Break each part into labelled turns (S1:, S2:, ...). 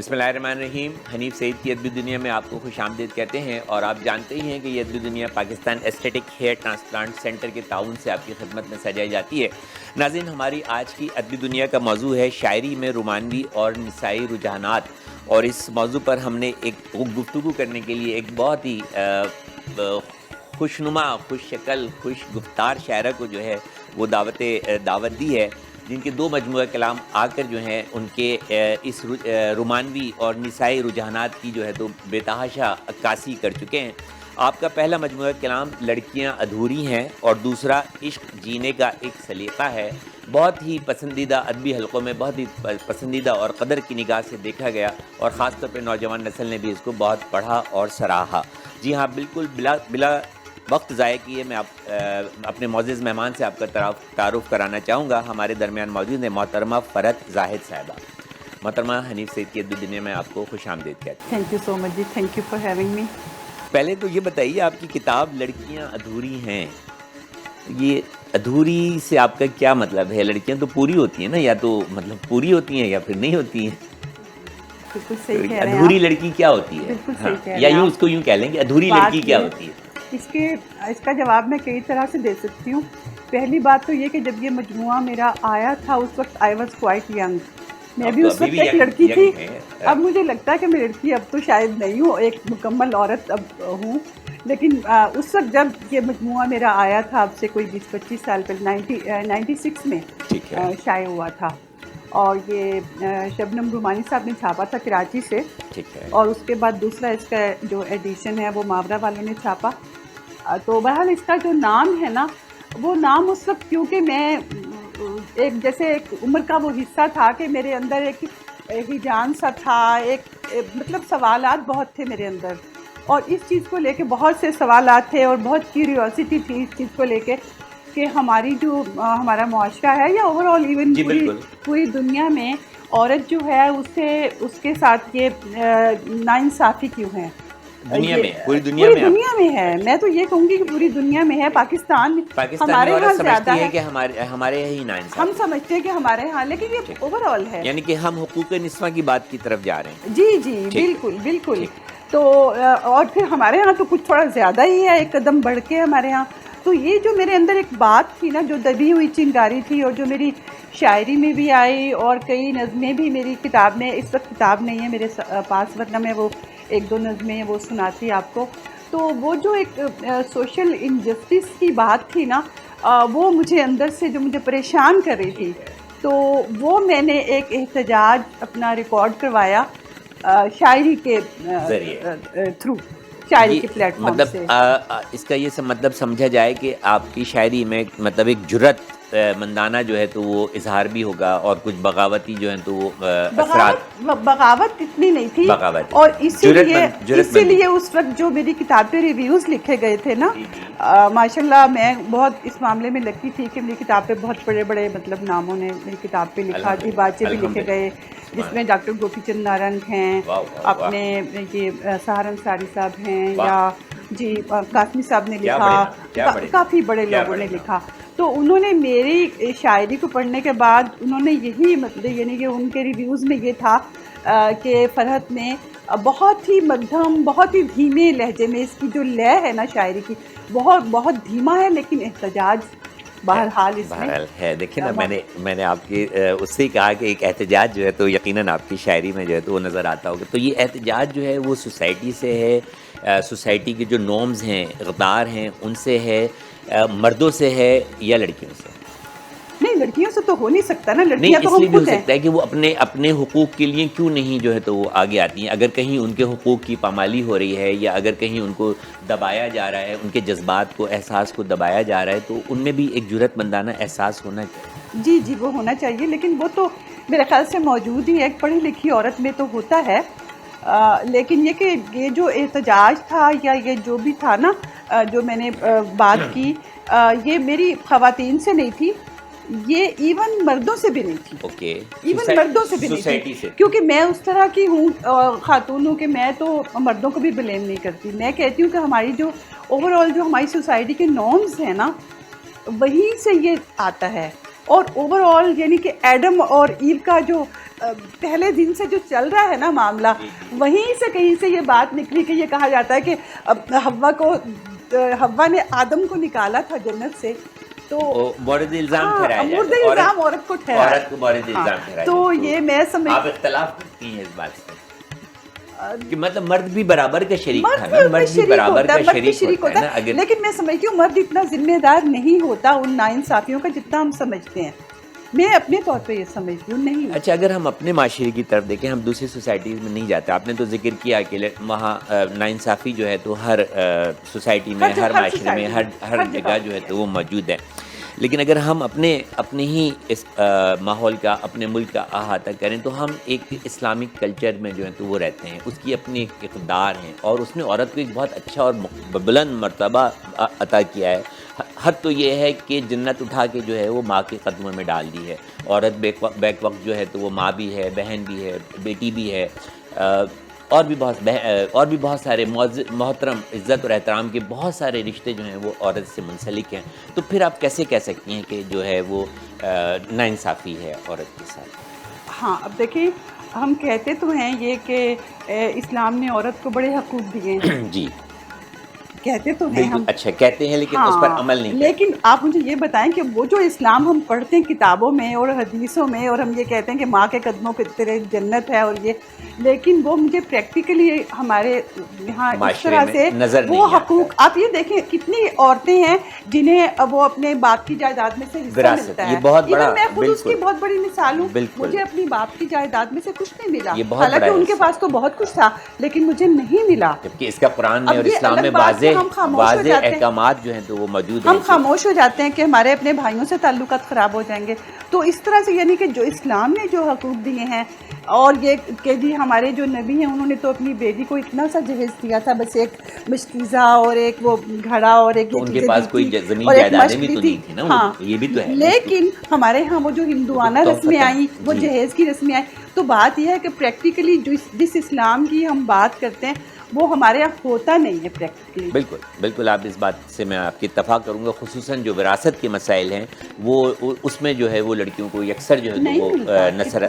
S1: بسم اللہ الرحمن الرحیم. حنیف سعید کی ادبی دنیا میں آپ کو خوش آمدید کہتے ہیں، اور آپ جانتے ہی ہیں کہ یہ Adabi Duniya Pakistan aesthetic hair transplant centre کے تعاون سے آپ کی خدمت میں سجائی جاتی ہے. ناظرین، ہماری آج کی ادبی دنیا کا موضوع ہے شاعری میں رومانوی اور نسائی رجحانات، اور اس موضوع پر ہم نے ایک گفتگو کرنے کے لیے ایک بہت ہی خوشنما، خوش شکل، خوش گفتار شاعرہ کو جو ہے وہ دعوت دی ہے، جن کے دو مجموعہ کلام آ کر جو ہیں ان کے اس رومانوی اور نسائی رجحانات کی جو ہے تو بے تحاشا عکاسی کر چکے ہیں. آپ کا پہلا مجموعہ کلام لڑکیاں ادھوری ہیں، اور دوسرا عشق جینے کا ایک سلیقہ ہے. بہت ہی پسندیدہ ادبی حلقوں میں بہت ہی پسندیدہ اور قدر کی نگاہ سے دیکھا گیا، اور خاص طور پہ نوجوان نسل نے بھی اس کو بہت پڑھا اور سراہا. جی ہاں، بالکل بلا وقت ضائع کیے میں اپنے معزز مہمان سے آپ کا تعارف کرانا چاہوں گا. ہمارے درمیان موجود ہیں محترمہ فرحت زاہد صاحبہ. محترمہ، حنیف سعید کی ادبی دنیا میں آپ کو خوش آمدید کہتے ہیں.
S2: تھینک یو سو مچ جی، thank you for having me.
S1: پہلے تو یہ بتائیے، آپ کی کتاب لڑکیاں ادھوری ہیں، یہ ادھوری سے آپ کا کیا مطلب ہے؟ لڑکیاں تو پوری ہوتی ہیں نا، یا تو مطلب پوری ہوتی ہیں یا پھر نہیں ہوتی ہیں.
S2: بالکل صحیح کہہ رہے ہیں
S1: ادھوری
S2: آپ.
S1: لڑکی کیا ہوتی ہے؟
S2: بالکل
S1: ہاں،
S2: صحیح کہہ رہے
S1: یا
S2: ہیں
S1: یوں
S2: آپ.
S1: اس کو یوں کہہ لیں کہ ادھوری لڑکی کیا ہوتی ہے؟
S2: اس کا جواب میں کئی طرح سے دے سکتی ہوں. پہلی بات تو یہ کہ جب یہ مجموعہ میرا آیا تھا اس وقت آئی واز کوائٹ ینگ. میں بھی اس وقت ایک لڑکی تھی. اب مجھے لگتا ہے کہ میں لڑکی اب تو شاید نہیں ہوں، ایک مکمل عورت اب ہوں. لیکن اس وقت جب یہ مجموعہ میرا آیا تھا، اب سے کوئی 20-25 سال پہلے 96 میں شائع ہوا تھا، اور یہ شبنم رومانی صاحب نے چھاپا تھا کراچی سے. اور اس کے بعد دوسرا اس کا جو ایڈیشن ہے وہ ماورا والوں نے چھاپا. تو بہرحال اس کا جو نام ہے نا، وہ نام اس وقت کیونکہ میں ایک جیسے ایک عمر کا وہ حصہ تھا کہ میرے اندر ایک ہیجان سا تھا، ایک مطلب سوالات بہت تھے میرے اندر، اور اس چیز کو لے کے بہت سے سوالات تھے اور بہت کیوریوسٹی تھی اس چیز کو لے کے کہ ہماری جو ہمارا معاشرہ ہے یا اوور آل ایون پوری دنیا میں عورت جو ہے اس کے ساتھ یہ ناانصافی کیوں ہے
S1: پوری
S2: دنیا میں ہے. میں تو یہ کہوں گی کہ پوری دنیا میں ہے. پاکستان ہمارے یہاں زیادہ ہے
S1: کہ ہمارے یہی ناانصافی،
S2: ہم سمجھتے ہیں کہ ہمارے ہاں، لیکن یہ اوور آل ہے،
S1: یعنی کہ ہم حقوق نسواں کی بات کی طرف جا رہے ہیں.
S2: جی بالکل بالکل. تو اور پھر ہمارے ہاں تو کچھ تھوڑا زیادہ ہی ہے، ایک قدم بڑھ کے ہمارے ہاں. تو یہ جو میرے اندر ایک بات تھی نا، جو دبی ہوئی چنگاری تھی، اور جو میری شاعری میں بھی آئی، اور کئی نظمیں بھی میری کتاب میں، اس وقت کتاب نہیں ہے میرے پاس ورنہ میں وہ 1-2 نظمیں وہ سناتی آپ کو. تو وہ جو ایک سوشل انجسٹس کی بات تھی نا، وہ مجھے اندر سے جو مجھے پریشان کر رہی تھی، تو وہ میں نے ایک احتجاج اپنا ریکارڈ کروایا شاعری کے تھرو، شاعری کے پلیٹ فارم سے.
S1: اس کا یہ مطلب سمجھا جائے کہ آپ کی شاعری میں مطلب ایک جرأت مندانہ جو ہے تو وہ اظہار بھی ہوگا، اور کچھ بغاوتی جو ہیں تو وہ
S2: بغاوت اتنی نہیں تھی. اور اسی لیے اس وقت جو میری کتاب پہ ریویوز لکھے گئے تھے نا، ماشاءاللہ میں بہت اس معاملے میں لکی تھی کہ میری کتاب پہ بہت بڑے بڑے مطلب ناموں نے میری کتاب پہ لکھا، جی باچے بھی لکھے گئے، جس میں ڈاکٹر گوپی چند نارنگ ہیں، اپنے یہ سہار انصاری صاحب ہیں، یا جی قاسمی صاحب نے لکھا، کافی بڑے لوگوں نے لکھا. تو انہوں نے میری شاعری کو پڑھنے کے بعد انہوں نے یہی مطلب، یعنی کہ ان کے ریویوز میں یہ تھا کہ فرحت نے بہت ہی مدھم، بہت ہی دھیمے لہجے میں، اس کی جو لے ہے نا شاعری کی، بہت دھیما ہے، لیکن احتجاج بہرحال اس میں
S1: ہے. دیکھیں نا، میں نے آپ کی اس سے ہی کہا کہ ایک احتجاج جو ہے تو یقیناً آپ کی شاعری میں جو ہے تو وہ نظر آتا ہوگا. تو یہ احتجاج جو ہے وہ سوسائٹی سے ہے، سوسائٹی کے جو نارمز ہیں، اقدار ہیں، ان سے ہے، مردوں سے ہے، یا لڑکیوں سے؟
S2: نہیں، لڑکیوں سے تو ہو نہیں سکتا نا،
S1: نہیں،
S2: لڑکیاں تو
S1: اس لیے
S2: ہم
S1: بھی ہو
S2: خود ہیں.
S1: سکتا ہے کہ وہ اپنے حقوق کے لیے کیوں نہیں جو ہے تو وہ آگے آتی ہیں. اگر کہیں ان کے حقوق کی پامالی ہو رہی ہے، یا اگر کہیں ان کو دبایا جا رہا ہے، ان کے جذبات کو، احساس کو دبایا جا رہا ہے، تو ان میں بھی ایک جرأت مندانہ احساس ہونا چاہیے.
S2: جی وہ ہونا چاہیے، لیکن وہ تو میرے خیال سے موجود ہی ہے، ایک پڑھی لکھی عورت میں تو ہوتا ہے. لیکن یہ کہ یہ جو احتجاج تھا، یا یہ جو بھی تھا نا، جو میں نے بات کی، یہ میری خواتین سے نہیں تھی، یہ ایون مردوں سے بھی نہیں تھی. ایون مردوں سے بھی نہیں تھی، کیونکہ میں اس طرح کی ہوں خاتون ہوں کہ میں تو مردوں کو بھی بلیم نہیں کرتی. میں کہتی ہوں کہ ہماری جو اوور آل جو ہماری سوسائٹی کے نارمز ہیں نا، وہیں سے یہ آتا ہے. اور اوور آل یعنی کہ ایڈم اور ایو کا جو پہلے دن سے جو چل رہا ہے نا معاملہ، وہیں سے کہیں سے یہ بات نکلی کہ یہ کہا جاتا ہے کہ حوا نے آدم کو نکالا تھا جنت سے، تو
S1: مورد الزام ٹھہرایا
S2: مورد الزام عورت کو ٹھہرایا،
S1: عورت کو مورد الزام ٹھہرایا.
S2: تو یہ میں سمجھ،
S1: آپ اختلاف کرتی ہیں اس بات سے کہ مطلب مرد بھی برابر کا شریک تھا نا، مرد بھی برابر کا شریک ہوتا ہے نا.
S2: لیکن میں سمجھتی ہوں مرد اتنا ذمہ دار نہیں ہوتا ان ناانصافیوں کا جتنا ہم سمجھتے ہیں. میں اپنے طور پہ یہ سمجھتی ہوں. نہیں
S1: اچھا، اگر ہم اپنے معاشرے کی طرف دیکھیں، ہم دوسری سوسائٹیز میں نہیں جاتے. آپ نے تو ذکر کیا کہ وہاں ناانصافی جو ہے تو ہر سوسائٹی میں، ہر معاشرے میں، ہر جگہ جو ہے تو وہ موجود ہے. لیکن اگر ہم اپنے ہی اس ماحول کا، اپنے ملک کا احاطہ کریں تو ہم ایک اسلامک کلچر میں جو ہے تو وہ رہتے ہیں. اس کی اپنی ایک اقدار ہیں اور اس نے عورت کو ایک بہت اچھا اور بلند مرتبہ عطا کیا ہے. حد تو یہ ہے کہ جنت اٹھا کے جو ہے وہ ماں کے قدموں میں ڈال دی ہے. عورت بیک وقت جو ہے تو وہ ماں بھی ہے، بہن بھی ہے، بیٹی بھی ہے، اور بھی بہت سارے محترم عزت اور احترام کے بہت سارے رشتے جو ہیں وہ عورت سے منسلک ہیں. تو پھر آپ کیسے کہہ سکتی ہیں کہ جو ہے وہ ناانصافی ہے عورت کے ساتھ؟
S2: ہاں، اب دیکھیں، ہم کہتے تو ہیں یہ کہ اسلام نے عورت کو بڑے حقوق دیے ہیں.
S1: جی
S2: کہتے تو ہیں ہم،
S1: اچھا کہتے ہیں، لیکن اس پر عمل نہیں.
S2: لیکن آپ مجھے یہ بتائیں کہ وہ جو اسلام ہم پڑھتے ہیں کتابوں میں اور حدیثوں میں، اور ہم یہ کہتے ہیں کہ ماں کے قدموں پہ تیرے جنت ہے اور یہ، لیکن وہ مجھے پریکٹیکلی ہمارے یہاں اس طرح سے وہ حقوق، آپ یہ دیکھیں کتنی عورتیں ہیں جنہیں وہ اپنے باپ کی جائیداد میں سے حصہ ملتا ہے. میں خود اس کی بہت بڑی مثال ہوں. مجھے اپنی باپ کی جائیداد میں سے کچھ نہیں ملا، حالانکہ ان کے پاس تو بہت کچھ تھا لیکن مجھے نہیں ملا.
S1: جبکہ اس کا قرآن میں اور اسلام میں واضح احکامات جو ہیں تو وہ موجود ہیں.
S2: ہم خاموش ہو جاتے ہیں کہ ہمارے اپنے بھائیوں سے تعلقات خراب ہو جائیں گے. تو اس طرح سے یعنی کہ جو اسلام نے جو حقوق دیے ہیں، اور یہ کہ جی ہمارے جو نبی ہیں انہوں نے تو اپنی بیٹی کو اتنا سا جہیز دیا تھا، بس ایک مشکیزہ اور ایک وہ گھڑا اور ایک،
S1: ان کے پاس کوئی زمین جائیدادیں بھی تو نہیں تھی نا.
S2: ہاں
S1: یہ بھی تو ہے.
S2: لیکن ہمارے ہاں وہ جو ہندوانہ رسمیں آئیں، وہ جہیز کی رسمیں آئیں. تو بات یہ ہے کہ پریکٹیکلی جس اسلام کی ہم بات کرتے ہیں وہ ہمارے یہاں ہوتا نہیں ہے پریکٹیکلی.
S1: بالکل بالکل، آپ اس بات سے میں آپ کی اتفاق کروں گا. خصوصاً جو وراثت کے مسائل ہیں وہ اس میں جو ہے وہ لڑکیوں کو یکسر جو ہے وہ نظر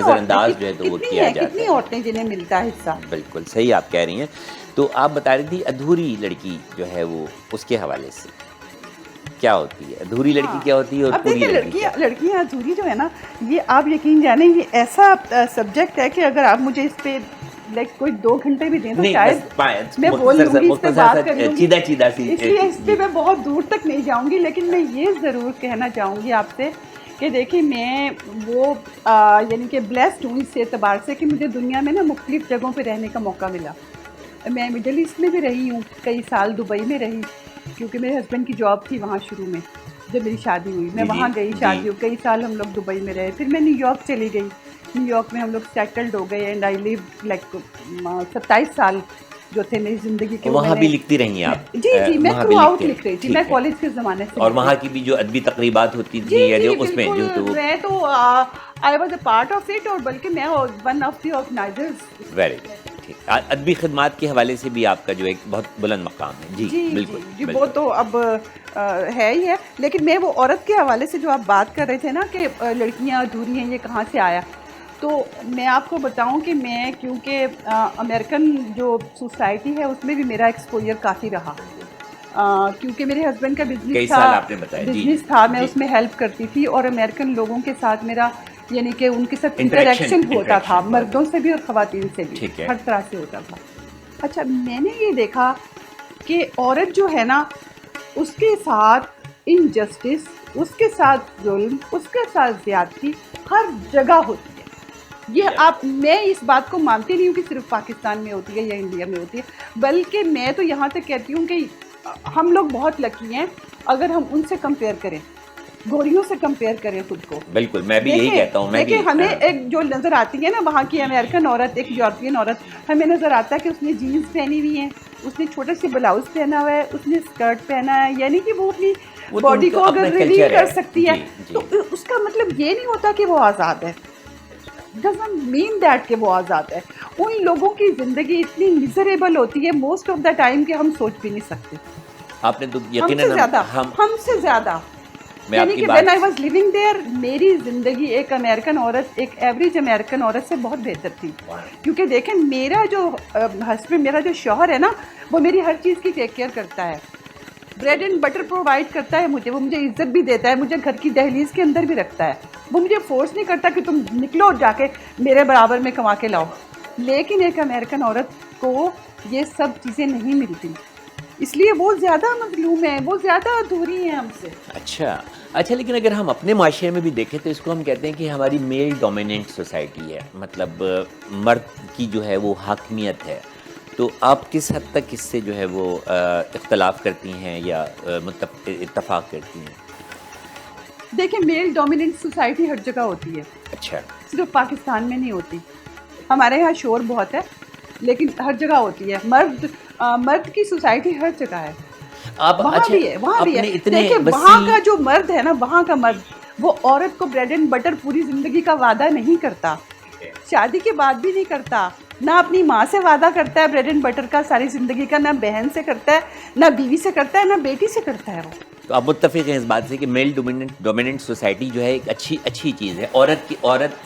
S1: انداز جو ہے تو وہ کیا جاتا ہے.
S2: کتنی عورتیں جنہیں ملتا ہے حصہ.
S1: بالکل صحیح آپ کہہ رہی ہیں. تو آپ بتا رہی تھی ادھوری لڑکی جو ہے وہ اس کے حوالے سے کیا ہوتی ہے؟ ادھوری لڑکی کیا ہوتی ہے اور پوری
S2: لڑکیاں ادھوری جو ہے نا، یہ آپ یقین جانیں یہ ایسا سبجیکٹ ہے کہ اگر آپ مجھے اس پہ کوئی 2 گھنٹے بھی دیں تو شاید میں بول لوں گی، اس پہ بات کر لوں گی. اس لیے اس پہ میں بہت دور تک نہیں جاؤں گی. لیکن میں یہ ضرور کہنا چاہوں گی آپ سے کہ دیکھیں میں وہ یعنی کہ بلیسڈ ہوں اس اعتبار سے کہ مجھے دنیا میں نا مختلف جگہوں پہ رہنے کا موقع ملا. میں مڈل ایسٹ میں بھی رہی ہوں کئی سال، دبئی میں رہی کیونکہ میرے ہسبینڈ کی جاب تھی وہاں. شروع میں جب میری شادی ہوئی میں وہاں گئی، شادی ہوئی، کئی سال ہم لوگ دبئی میں رہے. پھر میں نیو یارک چلی گئی. نیو یارک میں ہم لوگ سیٹلڈ ہو گئے اینڈ آئی لیو لائک 27 سال جو تھے میری زندگی کے.
S1: وہاں بھی لکھتی رہی ہیں آپ؟
S2: جی میں تھرو آؤٹ لکھ رہی تھی. میں کالج کے زمانے سے.
S1: اور وہاں کی بھی جو ادبی تقریبات ہوتی تھی جو اس میں جو تو
S2: میں تو I was a part of it, اور بلکہ میں one of the organizers.
S1: Very ٹھیک. ادبی خدمات کے حوالے سے بھی آپ کا جو ایک بہت بلند مقام ہے. جی بالکل.
S2: جی وہ تو اب ہے ہی ہے. لیکن میں وہ عورت کے حوالے سے جو آپ بات کر رہے تھے نا کہ لڑکیاں ادھوری ہیں، یہ کہاں سے آیا، تو میں آپ کو بتاؤں کہ میں کیونکہ امریکن جو سوسائٹی ہے اس میں بھی میرا ایکسپوجر کافی رہا، کیونکہ میرے ہسبینڈ کا بزنس تھا، میں اس میں ہیلپ کرتی تھی اور امریکن لوگوں کے ساتھ میرا یعنی کہ ان کے ساتھ انٹریکشن ہوتا تھا، مردوں سے بھی اور خواتین سے بھی، ہر طرح سے ہوتا تھا. اچھا میں نے یہ دیکھا کہ عورت جو ہے نا اس کے ساتھ انجسٹس، اس کے ساتھ ظلم، اس کے ساتھ زیادتی ہر جگہ ہوتی ہے. یہ آپ، میں اس بات کو مانتی نہیں ہوں کہ صرف پاکستان میں ہوتی ہے یا انڈیا میں ہوتی ہے، بلکہ میں تو یہاں تک کہتی ہوں کہ ہم لوگ بہت لکی ہیں اگر ہم ان سے کمپیئر کریں، گوریوں سے کمپیئر کریں خود کو.
S1: بالکل میں بھی یہی کہتا ہوں.
S2: دیکھیں ہمیں ایک جو نظر آتی ہے نا وہاں کی امریکن عورت، ایک یورپین عورت، ہمیں نظر آتا ہے کہ اس نے جینس پہنی ہوئی ہیں، اس نے چھوٹا سی بلاؤز پہنا ہوا ہے، اس نے اسکرٹ پہنا ہے، یعنی کہ وہ اپنی باڈی کو اگر ریویل کر سکتی ہے تو اس کا مطلب یہ نہیں ہوتا کہ وہ آزاد ہے. doesn't mean that کہ وہ آزاد ہے. ان لوگوں کی زندگی اتنی میزریبل ہوتی ہے موسٹ آف دا ٹائم کہ ہم سوچ بھی نہیں سکتے.
S1: آپ نے تو یقیناً
S2: ہم سے زیادہ
S1: میں آپ
S2: یعنی
S1: کی
S2: کہ when I was living there میری زندگی ایک امریکن عورت ایک ایوریج امریکن عورت سے بہت بہتر تھی. کیونکہ دیکھیں میرا جو ہسبینڈ میرا جو شوہر ہے نا وہ میری ہر چیز کی ٹیک کیئر کرتا ہے, بریڈ اینڈ بٹر پرووائڈ کرتا ہے مجھے, وہ مجھے عزت بھی دیتا ہے, مجھے گھر کی دہلیز کے اندر بھی رکھتا ہے, وہ مجھے فورس نہیں کرتا کہ تم نکلو جا کے میرے برابر میں کما کے لاؤ. لیکن ایک امریکن عورت کو یہ سب چیزیں نہیں ملتی, اس لیے وہ زیادہ مظلوم ہیں, وہ زیادہ ادھوری ہیں ہم سے.
S1: اچھا لیکن اگر ہم اپنے معاشرے میں بھی دیکھیں تو اس کو ہم کہتے ہیں کہ ہماری میل ڈومیننٹ سوسائٹی ہے, مطلب مرد کی جو ہے وہ حاکمیت ہے. تو آپ کس حد تک اس سے جو ہے وہ اختلاف کرتی ہیں یا اتفاق کرتی ہیں؟
S2: دیکھیں میل ڈومیننٹ سوسائٹی ہر جگہ ہوتی ہے.
S1: اچھا,
S2: صرف پاکستان میں نہیں ہوتی, ہمارے یہاں شور بہت ہے لیکن ہر جگہ ہوتی ہے. مرد کی سوسائٹی ہر جگہ ہے, وہاں بھی ہے, وہاں بھی ہے. دیکھیں وہاں کا جو مرد ہے نا, وہاں کا مرد وہ عورت کو بریڈ اینڈ بٹر پوری زندگی کا وعدہ نہیں کرتا, شادی کے بعد بھی نہیں کرتا, نہ اپنی ماں سے وعدہ کرتا ہے بریڈ اینڈ بٹر کا ساری زندگی کا, نہ بہن سے کرتا ہے, نہ بیوی سے کرتا ہے, نہ بیٹی سے کرتا ہے. وہ
S1: تو آپ متفق ہیں اس بات سے کہ میل ڈومیننٹ سوسائٹی جو ہے ایک اچھی چیز ہے, عورت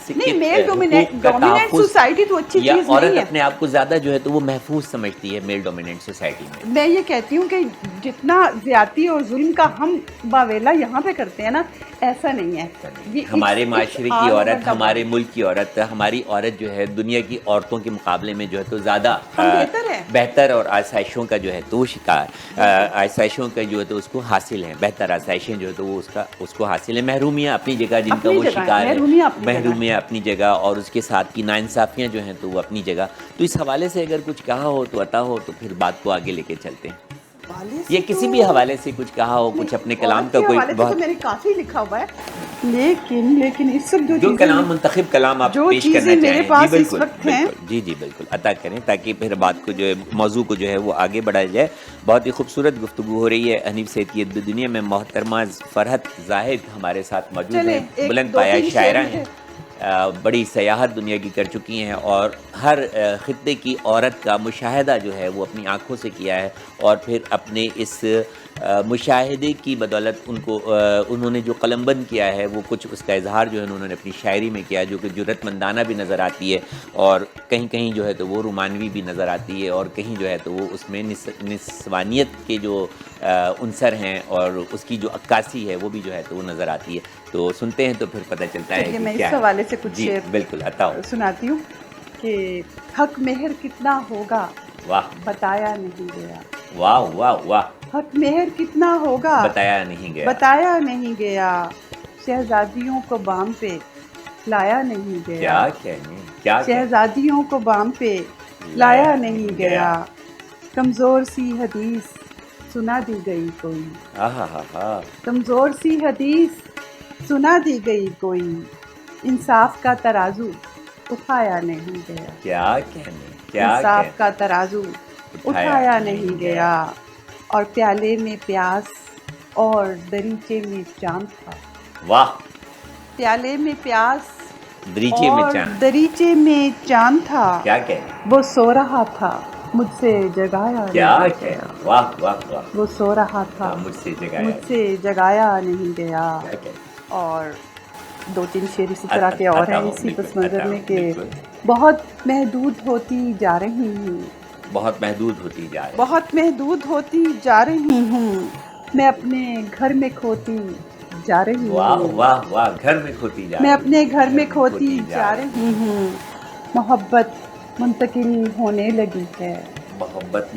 S1: سے
S2: نہیں, میل ڈومیننٹ سوسائٹی تو اچھی چیز نہیں ہے.
S1: عورت اپنے آپ کو زیادہ جو ہے تو وہ محفوظ سمجھتی ہے میل ڈومیننٹ سوسائٹی میں.
S2: میں یہ کہتی ہوں کہ جتنا زیادتی اور ظلم کا ہم باویلا یہاں پہ کرتے ہیں نا, ایسا نہیں ہے.
S1: ہمارے معاشرے کی عورت, ہمارے ملک کی عورت, ہماری عورت جو ہے دنیا کی عورتوں کے مقابلے میں جو ہے تو زیادہ بہتر اور آسائشوں کا جو ہے تو شکار, آسائشوں کا جو ہے تو اس کو حاصل ہے, بہتر آسائشیں جو ہے تو وہ اس کو حاصل ہے. محرومیاں اپنی جگہ جن کا وہ شکار ہے, محرومیاں اپنی جگہ, اور اس کے ساتھ کی ناانصافیاں جو ہیں تو وہ اپنی جگہ. تو اس حوالے سے اگر کچھ کہا ہو تو عطا ہو تو پھر بات کو آگے لے کے چلتے ہیں. یہ کسی بھی حوالے سے کچھ کہا ہو, کچھ اپنے کلام کا کوئی
S2: بہت میں نے کافی لکھا ہوا ہے, لیکن اس سب
S1: جو کلام منتخب کلام آپ پیش کرنا چاہیں, جی بالکل, جی بالکل عطا کریں تاکہ پھر بات کو جو ہے موضوع کو جو ہے وہ آگے بڑھایا جائے. بہت ہی خوبصورت گفتگو ہو رہی ہے. حنیف سید کی دنیا میں محترمہ فرحت زاہد ہمارے ساتھ موجود ہیں, بلند پایہ شاعرہ ہیں, بڑی سیاحت دنیا کی کر چکی ہیں اور ہر خطے کی عورت کا مشاہدہ جو ہے وہ اپنی آنکھوں سے کیا ہے, اور پھر اپنے اس مشاہدے کی بدولت انہوں نے جو قلم بند کیا ہے وہ کچھ اس کا اظہار جو ہے انہوں نے اپنی شاعری میں کیا, جو کہ جرأت مندانہ بھی نظر آتی ہے, اور کہیں کہیں جو ہے تو وہ رومانوی بھی نظر آتی ہے, اور کہیں جو ہے تو وہ اس میں نسوانیت کے جو عنصر ہیں اور اس کی جو عکاسی ہے وہ بھی جو ہے تو وہ نظر آتی ہے. تو سنتے ہیں تو پھر پتہ چلتا ہے کہ
S2: میں اس حوالے سے کچھ
S1: شعر بالکل عطا
S2: سناتی ہوں کہ حق مہر کتنا ہوگا
S1: واہ
S2: بتایا نہیں گیا.
S1: واہ واہ واہ.
S2: حق مہر کتنا ہوگا
S1: بتایا نہیں گیا,
S2: شہزادیوں کو بام پہ لایا نہیں گیا.
S1: کیا
S2: شہزادیوں کو بام پہ لایا نہیں گیا. کمزور سی حدیث سنا دی گئی کوئی, کمزور سی حدیث سنا دی گئی کوئی, انصاف کا ترازو اٹھایا نہیں گیا. انصاف کا ترازو اٹھایا نہیں گیا, اور پیالے میں پیاس اور دریچے میں چاند تھا.
S1: واہ.
S2: پیالے میں پیاس
S1: اور
S2: دریچے میں چاند تھا.
S1: کیا کہہ
S2: وہ سو رہا تھا مجھ سے جگایا نہیں گیا.
S1: واہ واہ واہ.
S2: وہ سو رہا تھا
S1: مجھ سے
S2: جگایا نہیں گیا. اور دو تین شعر اسی طرح کے اور ہیں اسی پس منظر میں کہ بہت محدود ہوتی جا رہی ہوں,
S1: بہت محدود ہوتی
S2: جا رہی ہوں, میں اپنے گھر میں کھوتی جا رہی ہوں.
S1: واہ واہ واہ. گھر میں کھوتی جا رہی ہوں,
S2: میں اپنے گھر میں کھوتی جا رہی ہوں. محبت منتقل ہونے لگی ہے,
S1: محبت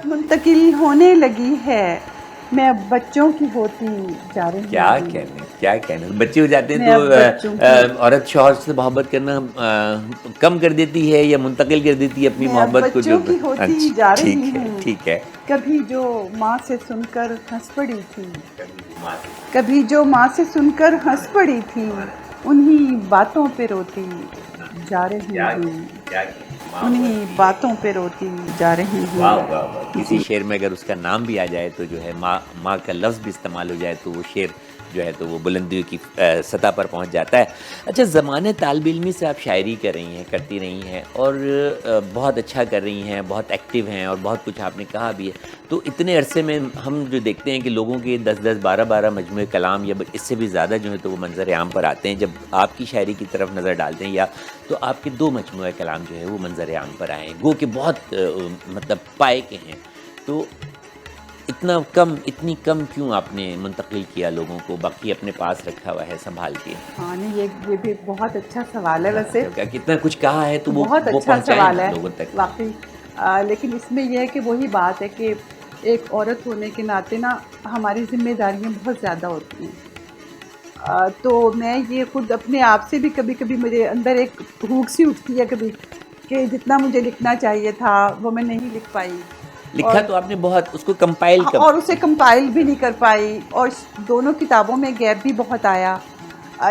S2: منتقل ہونے لگی ہے. میں اب بچوں کی ہوتی جا رہی ہوں.
S1: کیا کہنے بچے ہو جاتے ہیں تو عورت شوہر سے محبت کرنا کم کر دیتی ہے یا منتقل کر دیتی ہے اپنی محبت کو.
S2: بچوں کی ہوتی جا رہی ہوں.
S1: ٹھیک ہے.
S2: کبھی جو ماں سے سن کر ہنس پڑی تھی, کبھی جو ماں سے سن کر ہنس پڑی تھی, انہی باتوں پہ روتی جا رہی ہوں. انہی باتوں پہ روتی جا رہی ہوں.
S1: کسی شعر میں اگر اس کا نام بھی آ جائے تو جو ہے ماں کا لفظ بھی استعمال ہو جائے تو وہ شعر جو ہے تو وہ بلندیوں کی سطح پر پہنچ جاتا ہے. اچھا، زمانے طالب علمی سے آپ شاعری کر رہی ہیں، کرتی رہی ہیں، اور بہت اچھا کر رہی ہیں، بہت ایکٹیو ہیں، اور بہت کچھ آپ نے کہا بھی ہے. تو اتنے عرصے میں ہم جو دیکھتے ہیں کہ لوگوں کے 10 12 مجموعے کلام یا اس سے بھی زیادہ جو ہے تو وہ منظر عام پر آتے ہیں. جب آپ کی شاعری کی طرف نظر ڈالتے ہیں یا تو آپ کے 2 مجموعہ کلام جو ہے وہ منظر عام پر آئے ہیں، گو کہ بہت مطلب پائے کے ہیں. تو اتنی کم کیوں آپ نے منتقل کیا لوگوں کو، باقی اپنے پاس رکھا ہوا ہے سنبھال کے؟
S2: ہاں نہیں، یہ بھی بہت اچھا سوال ہے. ویسے
S1: کتنا کچھ کہا ہے تو وہ
S2: بہت اچھا
S1: پہنچائیں
S2: سوال ہے
S1: لوگوں تک
S2: واقعی. لیکن اس میں یہ ہے کہ وہی بات ہے کہ ایک عورت ہونے کے ناطے نا ہماری ذمہ داریاں بہت زیادہ ہوتی ہیں. تو میں یہ خود اپنے آپ سے بھی کبھی کبھی مجھے اندر ایک بھوک سی اٹھتی ہے کبھی کہ جتنا مجھے لکھنا چاہیے تھا وہ میں نہیں لکھ پائی.
S1: لکھا تو آپ نے بہت، اس کو کمپائل
S2: اور اسے کمپائل بھی نہیں کر پائی، اور دونوں کتابوں میں گیپ بھی بہت آیا.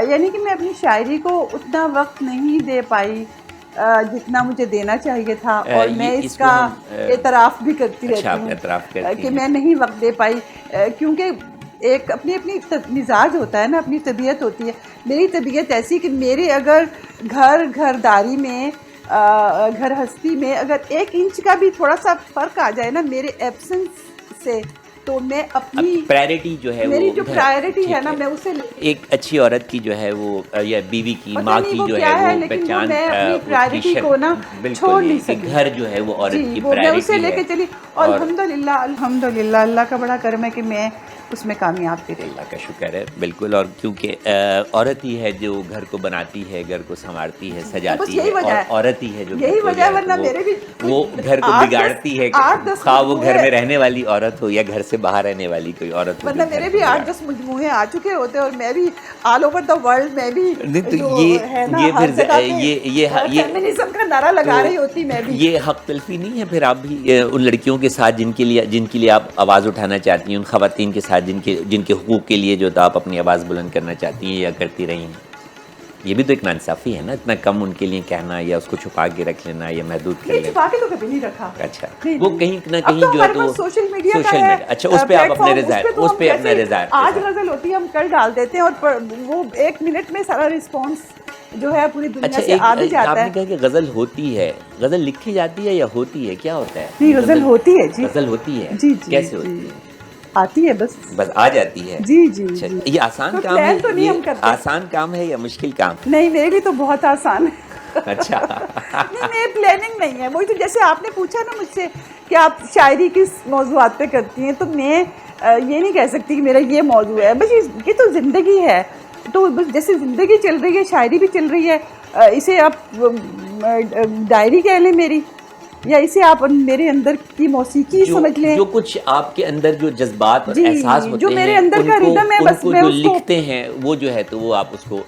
S2: یعنی کہ میں اپنی شاعری کو اتنا وقت نہیں دے پائی جتنا مجھے دینا چاہیے تھا. اور میں اس کا اعتراف بھی کرتی رہتی ہوں کہ میں نہیں وقت دے پائی، کیونکہ ایک اپنی مزاج ہوتا ہے نا، اپنی طبیعت ہوتی ہے. میری طبیعت ایسی کہ میرے اگر گھرداری میں گھر ہستی میں اگر 1 انچ کا بھی تھوڑا سا فرق آ جائے نا میرے ایبسنس سے، تو میں اپنی
S1: پرائرٹی جو ہے،
S2: میری جو پرائرٹی ہے نا، میں اسے
S1: ایک اچھی عورت کی جو ہے وہ یا بیوی کی، ماں کی جو ہے وہ پہچان،
S2: میں اپنی پرائرٹی کو نا چھوڑ نہیں سکی.
S1: گھر جو ہے وہ عورت کی
S2: وہ میں اسے
S1: پرائرٹی
S2: لے کے
S1: ہے.
S2: چلی، اور الحمدللہ اللہ کا بڑا کرم ہے کہ میں اس میں کامیاب بھی رہی.
S1: اللہ کا شکر ہے. بالکل. اور کیونکہ عورت ہی ہے جو گھر کو بناتی ہے، گھر کو سنوارتی ہے، سجاتی ہے، اور عورت ہی ہے جو
S2: یہی وجہ ہے، ورنہ میرے بھی
S1: وہ گھر کو بگاڑتی ہے، خواہ وہ گھر میں رہنے والی عورت ہو یا گھر سے باہر رہنے والی کوئی عورت ہو.
S2: ورنہ میرے بھی 8-10 مجموعے آ چکے ہوتے، اور میں بھی آل اوور دا ورلڈ میں بھی فیمنزم کا نعرہ لگا رہی ہوتی. میں بھی
S1: یہ حق تلفی نہیں ہے پھر آپ بھی ان لڑکیوں کے ساتھ جن کے لیے آپ آواز اٹھانا چاہتی ہیں، ان خواتین کے ساتھ جن کے حقوق کے لیے جو آپ اپنی آواز بلند کرنا چاہتی ہیں یا کرتی رہی ہیں؟ یہ بھی تو ایک ناانصافی ہے نا، اتنا کم ان کے لیے کہنا یا اس کو چھپا کے رکھ لینا یا محدود کر لینا.
S2: چھپا کے تو کبھی نہیں رکھا.
S1: اچھا، وہ کہیں نہ کہیں جو ہے تو
S2: سوشل میڈیا
S1: اچھا، اس پہ آپ اپنے رضا
S2: آج غزل ہوتی ہے ہم کل ڈال دیتے ہیں، اور وہ 1 منٹ میں سارا رسپانس جو ہے پوری دنیا سے آ بھی جاتا ہے.
S1: آپ نے کہا کہ غزل ہوتی ہے، غزل لکھی جاتی ہے یا ہوتی ہے، کیا ہوتا ہے؟
S2: نہیں، غزل ہوتی ہے. جی،
S1: غزل ہوتی ہے.
S2: جی.
S1: کیسے ہوتی ہے؟
S2: آتی ہے، بس
S1: آ جاتی ہے.
S2: جی.
S1: یہ آسان کام ہے؟ یہ آسان کام ہے یا مشکل کام؟
S2: نہیں، میرے لیے تو بہت آسان ہے.
S1: اچھا.
S2: نہیں، میری پلاننگ نہیں ہے. وہی تو جیسے آپ نے پوچھا نا مجھ سے کہ آپ شاعری کس موضوعات پہ کرتی ہیں، تو میں یہ نہیں کہہ سکتی کہ میرا یہ موضوع ہے. بس یہ تو زندگی ہے، تو بس جیسے زندگی چل رہی ہے شاعری بھی چل رہی ہے. اسے آپ ڈائری کہہ لیں میری، یا اسے آپ میرے اندر کی موسیقی سمجھ لیں.
S1: جو کچھ آپ کے اندر جو جذبات اور احساس ہوتے
S2: جو میرے اندر کا ریدم ہے، بس میں
S1: جو لکھتے ہیں وہ جو ہے تو وہ آپ اس کو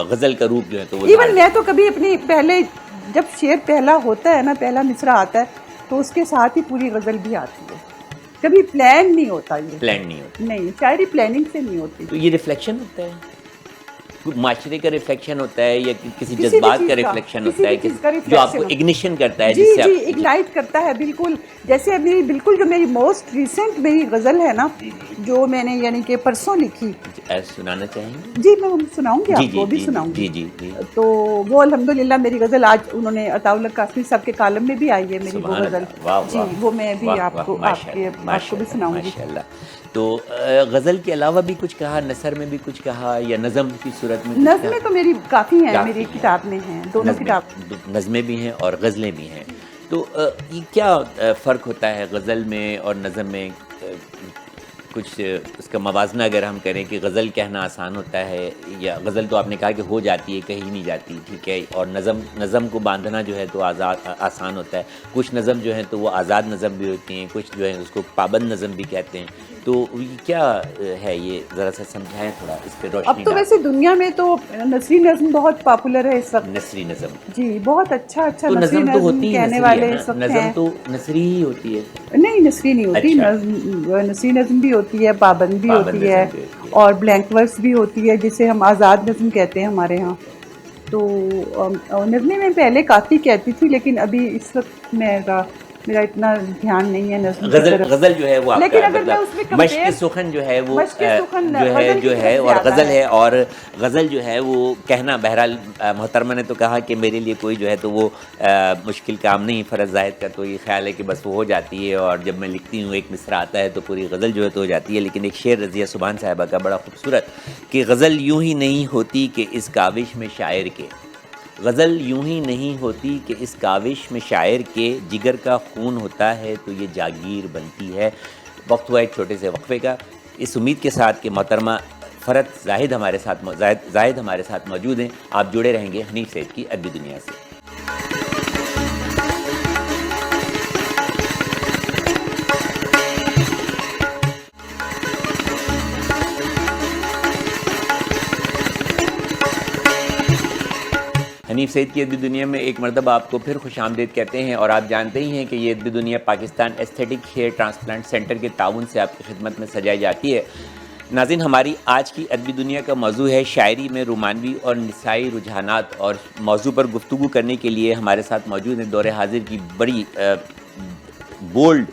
S1: غزل کا روپ جو ہے تو وہ
S2: ایون میں تو کبھی اپنی پہلے جب شعر پہلا ہوتا ہے نا، پہلا مصرع آتا ہے، تو اس کے ساتھ ہی پوری غزل بھی آتی ہے. کبھی پلان نہیں ہوتا. یہ
S1: پلان نہیں ہوتا.
S2: نہیں، شاعری پلاننگ سے نہیں ہوتی.
S1: تو یہ ریفلیکشن ہوتا ہے، معاشرے کا ریفلیکشن ہوتا ہے یا کسی جذبات کا ریفلیکشن ہوتا ہے جو آپ کو اگنیشن کرتا ہے؟
S2: جی اگنائٹ کرتا ہے. بالکل. جیسے جو میری موسٹ ریسنٹ میری غزل ہے نا، جو میں نے یعنی کہ پرسوں لکھی.
S1: سنانا چاہیں گے؟
S2: جی، میں سناؤں گی آپ کو بھی سناؤں گی.
S1: جی.
S2: تو وہ الحمدللہ میری غزل آج انہوں نے عطاء اللہ قاسمی صاحب کے کالم میں بھی آئی ہے میری وہ غزل. جی، وہ میں بھی آپ کو بھی سناؤں گی.
S1: تو غزل کے علاوہ بھی کچھ کہا، نثر میں بھی کچھ کہا یا نظم کی صورت میں؟
S2: نظمیں تو میری کافی ہیں، میری کتاب میں ہیں، دونوں کتاب.
S1: نظمیں بھی ہیں اور غزلیں بھی ہیں. تو یہ کیا فرق ہوتا ہے غزل میں اور نظم میں؟ کچھ اس کا موازنہ اگر ہم کریں کہ غزل کہنا آسان ہوتا ہے، یا غزل تو آپ نے کہا کہ ہو جاتی ہے، کہیں نہیں جاتی، ٹھیک ہے، اور نظم کو باندھنا جو ہے تو آسان ہوتا ہے. کچھ نظم جو ہیں تو وہ آزاد نظم بھی ہوتی ہیں، کچھ جو ہے اس کو پابند نظم بھی کہتے ہیں. تو یہ کیا ہے، یہ ذرا سا سمجھائیں تھوڑا، اس پہ روشنی.
S2: اب تو ویسے دنیا میں تو نثری نظم بہت پاپولر ہے اس وقت.
S1: نثری نظم،
S2: جی، بہت اچھا
S1: نثری نظم
S2: کہنے والے اس وقت ہیں.
S1: نظم تو نثری ہی ہوتی ہے.
S2: نہیں، نثری نہیں ہوتی. نثری نظم بھی ہوتی ہے، پابند بھی ہوتی ہے، اور بلینک ورس بھی ہوتی ہے، جسے ہم آزاد نظم کہتے ہیں ہمارے ہاں. تو نظمیں میں پہلے کافی کہتی تھی، لیکن ابھی اس وقت میرا میرا اتنا دھیان نہیں ہے نظم کی
S1: غزل
S2: طرف.
S1: غزل جو ہے وہ آپ
S2: لیکن
S1: کا
S2: اگر میں اس میں
S1: مطلب مشق
S2: compare-
S1: سخن جو ہے وہ
S2: مشق سخن
S1: جو ہے
S2: غزل کی
S1: جو ہے
S2: طرف
S1: اور
S2: زیادہ
S1: غزل
S2: ہے.
S1: ہے. اور غزل جو ہے وہ کہنا بہرحال محترمہ نے تو کہا کہ میرے لیے کوئی جو ہے تو وہ مشکل کام نہیں. فرض زاہد کا تو یہ خیال ہے کہ بس وہ ہو جاتی ہے، اور جب میں لکھتی ہوں ایک مصرع آتا ہے تو پوری غزل جو ہے تو ہو جاتی ہے. لیکن ایک شعر رضیہ سبحان صاحبہ کا بڑا خوبصورت کہ غزل یوں ہی نہیں ہوتی کہ اس کاوش میں شاعر کے، غزل یوں ہی نہیں ہوتی کہ اس کاوش میں شاعر کے، جگر کا خون ہوتا ہے تو یہ جاگیر بنتی ہے. وقت ہوا ایک چھوٹے سے وقفے کا، اس امید کے ساتھ کہ محترمہ فرت زاہد ہمارے ساتھ موجود ہیں. آپ جڑے رہیں گے حنیف سید کی ادبی دنیا سے. حنیف سید کی ادبی دنیا میں ایک مرتبہ آپ کو پھر خوش آمدید کہتے ہیں، اور آپ جانتے ہی ہیں کہ یہ Adabi Duniya Pakistan aesthetic hair transplant centre کے تعاون سے آپ کی خدمت میں سجائی جاتی ہے. ناظرین، ہماری آج کی ادبی دنیا کا موضوع ہے شاعری میں رومانوی اور نسائی رجحانات، اور موضوع پر گفتگو کرنے کے لیے ہمارے ساتھ موجود ہیں دور حاضر کی بڑی بولڈ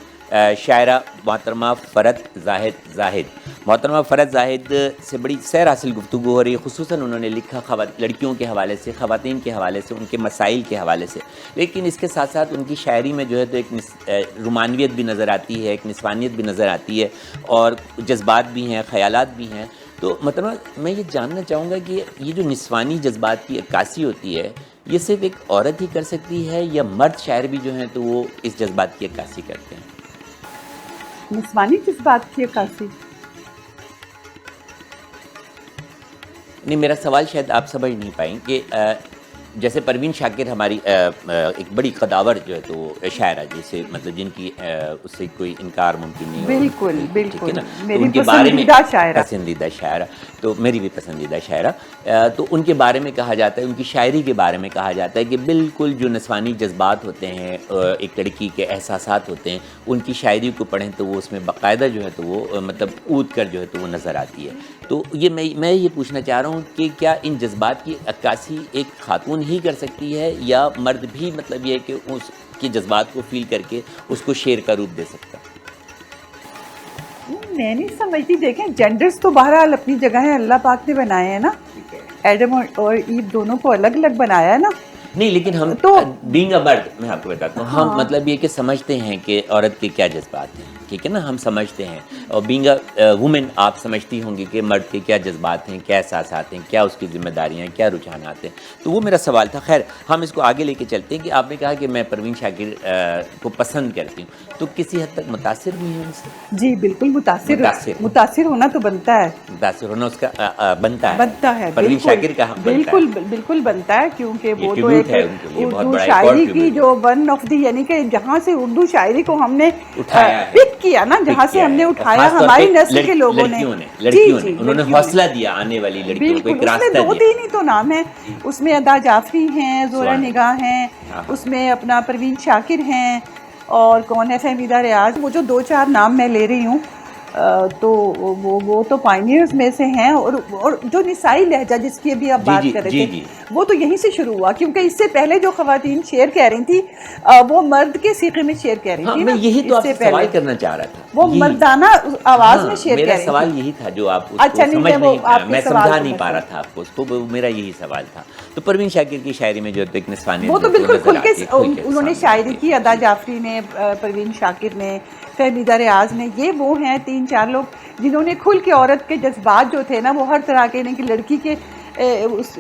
S1: شاعرہ محترمہ فرت زاہد. محترمہ فرت زاہد سے بڑی سیر حاصل گفتگو ہو رہی ہے. خصوصاً انہوں نے لکھا لڑکیوں کے حوالے سے، خواتین کے حوالے سے، ان کے مسائل کے حوالے سے. لیکن اس کے ساتھ ساتھ ان کی شاعری میں جو ہے تو ایک رومانویت بھی نظر آتی ہے، ایک نسوانیت بھی نظر آتی ہے، اور جذبات بھی ہیں، خیالات بھی ہیں. تو مطلب میں یہ جاننا چاہوں گا کہ یہ جو نسوانی جذبات کی عکاسی ہوتی ہے، یہ صرف ایک عورت ہی کر سکتی ہے یا مرد شاعر بھی جو ہیں تو وہ اس جذبات کی عکاسی کرتے ہیں؟
S2: نسوانی جذبات کی عکاسی؟
S1: نہیں، میرا سوال شاید آپ سمجھ نہیں پائیں کہ جیسے پروین شاکر ہماری ایک بڑی قداور جو ہے تو وہ شاعرہ، جیسے مطلب جن کی اس سے کوئی انکار ممکن نہیں.
S2: بالکل
S1: ٹھیک ہے
S2: بالکل،
S1: نا. تو
S2: میری
S1: ان کے بارے میں
S2: پسندیدہ شاعرہ،
S1: تو میری بھی پسندیدہ شاعرہ. تو ان کے بارے میں کہا جاتا ہے، ان کی شاعری کے بارے میں کہا جاتا ہے کہ بالکل جو نسوانی جذبات ہوتے ہیں، ایک لڑکی کے احساسات ہوتے ہیں، ان کی شاعری کو پڑھیں تو وہ اس میں باقاعدہ جو ہے تو وہ مطلب اود کر جو ہے تو وہ نظر آتی ہے. تو یہ میں یہ پوچھنا چاہ رہا ہوں کہ کیا ان جذبات کی عکاسی ایک خاتون ہی کر سکتی ہے، یا مرد بھی مطلب یہ ہے کہ اس کے جذبات کو فیل کر کے اس کو شعر کا روپ دے سکتا ہے؟
S2: میں نہیں سمجھتی. دیکھیں، جینڈرز تو بہرحال اپنی جگہ ہے، اللہ پاک نے بنائے ہیں نا. ایڈم اور ایو دونوں کو الگ الگ بنایا ہے نا.
S1: نہیں، لیکن ہم
S2: تو
S1: بینگ اے مرد، میں آپ کو بتاتا ہوں، ہم مطلب یہ کہ سمجھتے ہیں کہ عورت کے کیا جذبات ہیں، ٹھیک ہے نا، ہم سمجھتے ہیں. اور بینگ اے وومن آپ سمجھتی ہوں گی کہ مرد کے کیا جذبات ہیں، کیا احساسات ہیں، کیا اس کی ذمہ داریاں ہیں، کیا رجحانات ہیں. تو وہ میرا سوال تھا. خیر، ہم اس کو آگے لے کے چلتے ہیں کہ آپ نے کہا کہ میں پروین شاکر کو پسند کرتی ہوں، تو کسی حد تک متاثر ہوئی ہیں ان سے؟
S2: جی بالکل متاثر ہونا تو بنتا ہے،
S1: متاثر ہونا اس کا بنتا ہے.
S2: پروین
S1: پروین شاکر کا
S2: بالکل بنتا ہے، کیونکہ وہ تو ایک اردو
S1: بڑا
S2: شاعری کی جو ون آف دی، یعنی کہ جہاں سے اردو شاعری کو ہم نے پک کیا نا، جہاں سے ہم نے اٹھایا ہماری نسل کے لوگوں نے،
S1: انہوں نے حوصلہ دیا آنے والی لڑکیوں کو، ایک راستہ دیا.
S2: دو تین ہی تو نام ہیں اس میں، ادا جعفری ہیں، زہرہ نگاہ ہیں، اس میں اپنا پروین شاکر ہیں، اور کون ہے، فہمیدہ ریاض. وہ جو دو چار نام میں لے رہی ہوں تو وہ تو پائنیئرز میں سے ہیں. اور جو نسائی لہجہ جس کی ابھی آپ بات کر رہے تھے، وہ تو یہیں سے شروع ہوا، کیونکہ اس سے پہلے جو خواتین شعر کہہ رہی تھی وہ مرد کے سیغے میں شعر کہہ رہی تھی.
S1: میں یہی تو آپ سے سوال کرنا چاہ رہا تھا،
S2: وہ مردانہ آواز میں شعر کہہ رہی تھی.
S1: میرا سوال یہی تھا جو آپ میں سمجھا نہیں پا رہا تھا آپ کو، اس کو میرا یہی سوال تھا. تو پروین شاکر کی شاعری میں جو ایک نسوانیت،
S2: وہ تو بالکل کھل کے انہوں نے شاعری کی. ادا جعفری نے، پروین شاکر نے، فہمیدہ ریاض نے، یہ وہ ہیں تین چار لوگ جنہوں نے کھل کے عورت کے جذبات جو تھے نا، وہ ہر طرح کے، کہ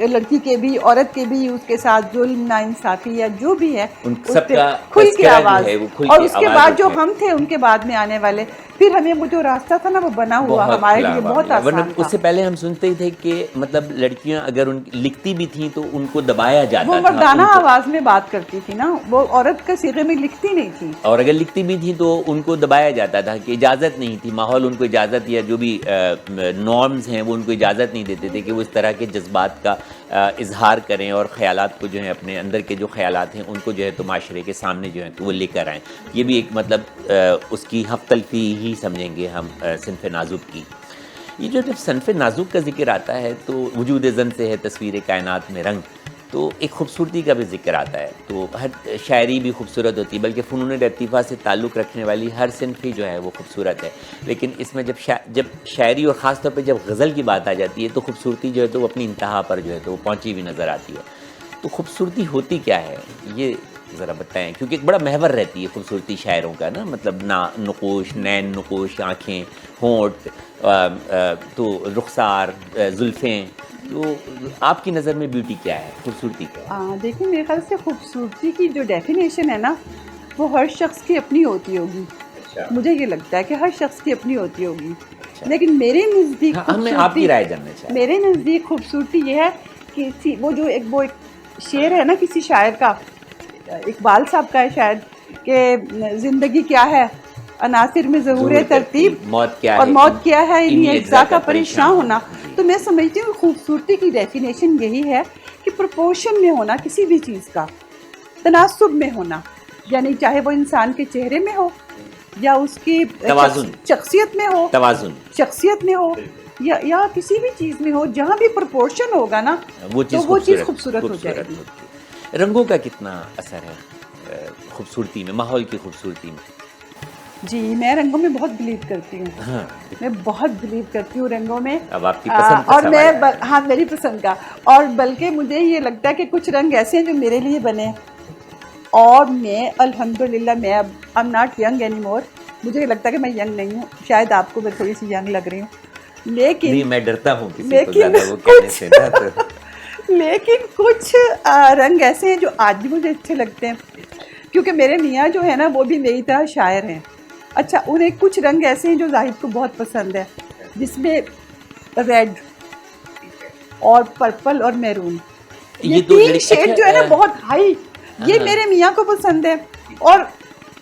S2: لڑکی کے بھی، عورت کے بھی، اس کے ساتھ ظلم، ناانصافی یا جو بھی ہے، کھل کے آواز. اور اس کے بعد جو ہم تھے ان کے بعد میں آنے والے، پھر ہمیں وہ جو راستہ تھا نا وہ بنا ہوا ہمارے لیے بہت آسان تھا.
S1: اس سے پہلے ہم سنتے ہی تھے کہ مطلب لڑکیاں اگر لکھتی بھی تھیں تو ان کو دبایا جاتا تھا.
S2: وہ مردانہ آواز میں بات کرتی تھی نا، وہ عورت کے صیغے میں لکھتی نہیں تھی،
S1: اور اگر لکھتی بھی تھی تو ان کو دبایا جاتا تھا کہ اجازت نہیں تھی، ماحول ان کو اجازت، یا جو بھی نارمز ہیں وہ ان کو اجازت نہیں دیتے تھے کہ وہ اس طرح کے جذبات کا اظہار کریں، اور خیالات کو جو ہے اپنے اندر کے جو خیالات ہیں ان کو جو ہے تو معاشرے کے سامنے جو ہے تو وہ لے کر آئیں. یہ بھی ایک مطلب اس کی ہم تلفی ہی سمجھیں گے ہم صنف نازک کی. یہ جو جب صنف نازک کا ذکر آتا ہے تو وجود زن سے ہے تصویر کائنات میں رنگ، تو ایک خوبصورتی کا بھی ذکر آتا ہے. تو ہر شاعری بھی خوبصورت ہوتی ہے، بلکہ فنون لطیفہ سے تعلق رکھنے والی ہر صنف ہی جو ہے وہ خوبصورت ہے. لیکن اس میں جب شاعری اور خاص طور پہ جب غزل کی بات آ جاتی ہے تو خوبصورتی جو ہے تو وہ اپنی انتہا پر جو ہے تو وہ پہنچی ہوئی نظر آتی ہے. تو خوبصورتی ہوتی کیا ہے یہ ذرا بتائیں، کیونکہ ایک بڑا محور رہتی ہے خوبصورتی شاعروں کا نا، مطلب نقوش، نین نقوش، آنکھیں، ہونٹ، تو رخسار، زلفیں. تو آپ کی نظر میں بیوٹی کیا ہے، خوبصورتی کیا ہے؟
S2: دیکھیں میرے خیال سے خوبصورتی کی جو ڈیفینیشن ہے نا وہ ہر شخص کی اپنی ہوتی ہوگی. مجھے یہ لگتا ہے کہ ہر شخص کی اپنی ہوتی ہوگی، لیکن میرے نزدیک
S1: ہمیں آپ کی رائے جاننا چاہیے.
S2: میرے نزدیک خوبصورتی یہ ہے کہ وہ ایک شعر ہے نا کسی شاعر کا، اقبال صاحب کا ہے شاید، کہ زندگی کیا ہے عناصر میں ظہور ترتیب، اور موت کیا ہے انہی اجزاء کا پریشان ہونا. تو میں سمجھتی ہوں خوبصورتی کی ڈیفینیشن یہی ہے کہ پروپورشن میں ہونا کسی بھی چیز کا، تناسب میں ہونا، یعنی چاہے وہ انسان کے چہرے میں ہو یا اس کی شخصیت میں ہو، شخصیت میں ہو یا کسی بھی چیز میں ہو، جہاں بھی پروپورشن ہوگا نا تو وہ چیز خوبصورت ہو جائے گی.
S1: رنگوں کا کتنا اثر ہے خوبصورتی میں، ماحول کی خوبصورتی میں؟
S2: جی میں رنگوں میں بہت بلیو کرتی ہوں. میں بہت بلیو کرتی ہوں رنگوں میں.
S1: اب آپ کی پسند کا
S2: اور
S1: سوال ہے.
S2: ہاں میری پسند کا، اور بلکہ مجھے یہ لگتا ہے کہ کچھ رنگ ایسے ہیں جو میرے لیے بنے، اور میں الحمدللہ میں اب I'm not young anymore. مجھے یہ لگتا ہے کہ میں ینگ نہیں ہوں، شاید آپ کو میں تھوڑی سی ینگ لگ رہی ہوں، لیکن
S1: میں ڈرتا ہوں کسی کو زیادہ وہ کہنے سے نا.
S2: لیکن کچھ رنگ ایسے ہیں جو آج بھی مجھے اچھے لگتے ہیں، کیونکہ میرے میاں جو ہے نا وہ بھی میری طرح شاعر ہیں. اچھا انہیں کچھ رنگ ایسے ہیں جو زاہد کو بہت پسند ہے، جس میں ریڈ اور پرپل اور میرون، یہ تین شیڈ جو ہے نا بہت ہائی، یہ میرے میاں کو پسند ہے، اور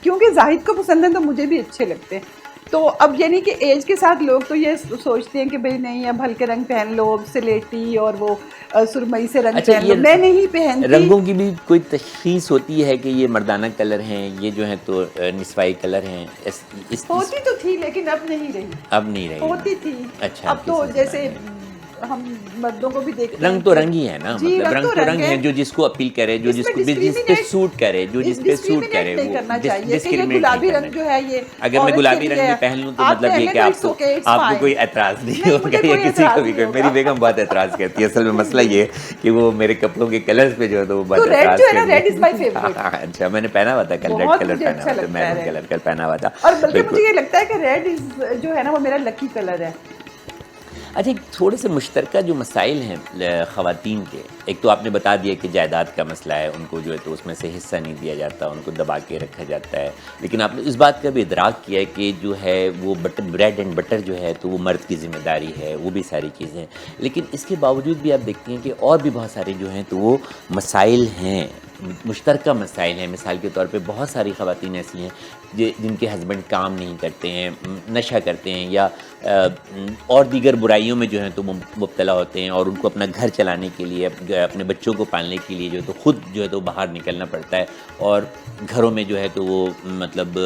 S2: کیونکہ زاہد کو پسند ہے تو مجھے بھی اچھے لگتے ہیں. تو اب یعنی کہ ایج کے ساتھ لوگ تو یہ سوچتے ہیں کہ بھئی نہیں اب ہلکے رنگ پہن لو، سلیٹی اور وہ سرمئی سے رنگ پہن لو. میں نہیں پہنتی.
S1: رنگوں کی بھی کوئی تشخیص ہوتی ہے کہ یہ مردانہ کلر ہیں، یہ جو ہیں تو نسوائی کلر ہیں؟
S2: ہوتی تو تھی لیکن اب نہیں رہی.
S1: اب نہیں رہی
S2: ہوتی تھی.
S1: اچھا
S2: اب تو جیسے ہم مردوں کو بھی دیکھتے ہیں،
S1: رنگ تو رنگ ہی ہے نا، مطلب رنگ تو رنگ ہے جو جس کو اپیل کرے، جو جس پہ سوٹ کرے، جو جس پہ سوٹ کرے.
S2: نہیں کرنا چاہیے کہ یہ گلابی رنگ جو ہے یہ
S1: اگر میں گلابی رنگ میں پہن لوں تو مطلب یہ کہ آپ کو کوئی اعتراض نہیں ہوگا یا کسی کو بھی. میری بیگم بہت اعتراض کرتی ہے. اصل میں مسئلہ یہ ہے کہ وہ میرے کپڑوں کے کلرز پہ جو ہے تو وہ بہت اعتراض کرتی ہے. اچھا میں نے پہنا ہوا تھا کل ریڈ کلر پہنا ہوا تھا، میرون کلر کا پہنا ہوا تھا.
S2: اور بلکہ مجھے یہ لگتا ہے کہ ریڈ جو ہے نا وہ میرا لکی کلر ہے.
S1: اچھا تھوڑے سے مشترکہ جو مسائل ہیں خواتین کے، ایک تو آپ نے بتا دیا کہ جائیداد کا مسئلہ ہے، ان کو جو ہے تو اس میں سے حصہ نہیں دیا جاتا، ان کو دبا کے رکھا جاتا ہے. لیکن آپ نے اس بات کا بھی ادراک کیا ہے کہ جو ہے وہ بریڈ اینڈ بٹر جو ہے تو وہ مرد کی ذمہ داری ہے، وہ بھی ساری چیزیں. لیکن اس کے باوجود بھی آپ دیکھتے ہیں کہ اور بھی بہت سارے جو ہیں تو وہ مسائل ہیں، مشترکہ مسائل ہیں. مثال کے طور پہ بہت ساری خواتین ایسی ہیں جن کے ہسبینڈ کام نہیں کرتے ہیں، نشہ کرتے ہیں یا اور دیگر برائیوں میں جو ہیں تو مبتلا ہوتے ہیں، اور ان کو اپنا گھر چلانے کے لیے، اپنے بچوں کو پالنے کے لیے جو ہے تو خود جو ہے تو باہر نکلنا پڑتا ہے، اور گھروں میں جو ہے تو وہ مطلب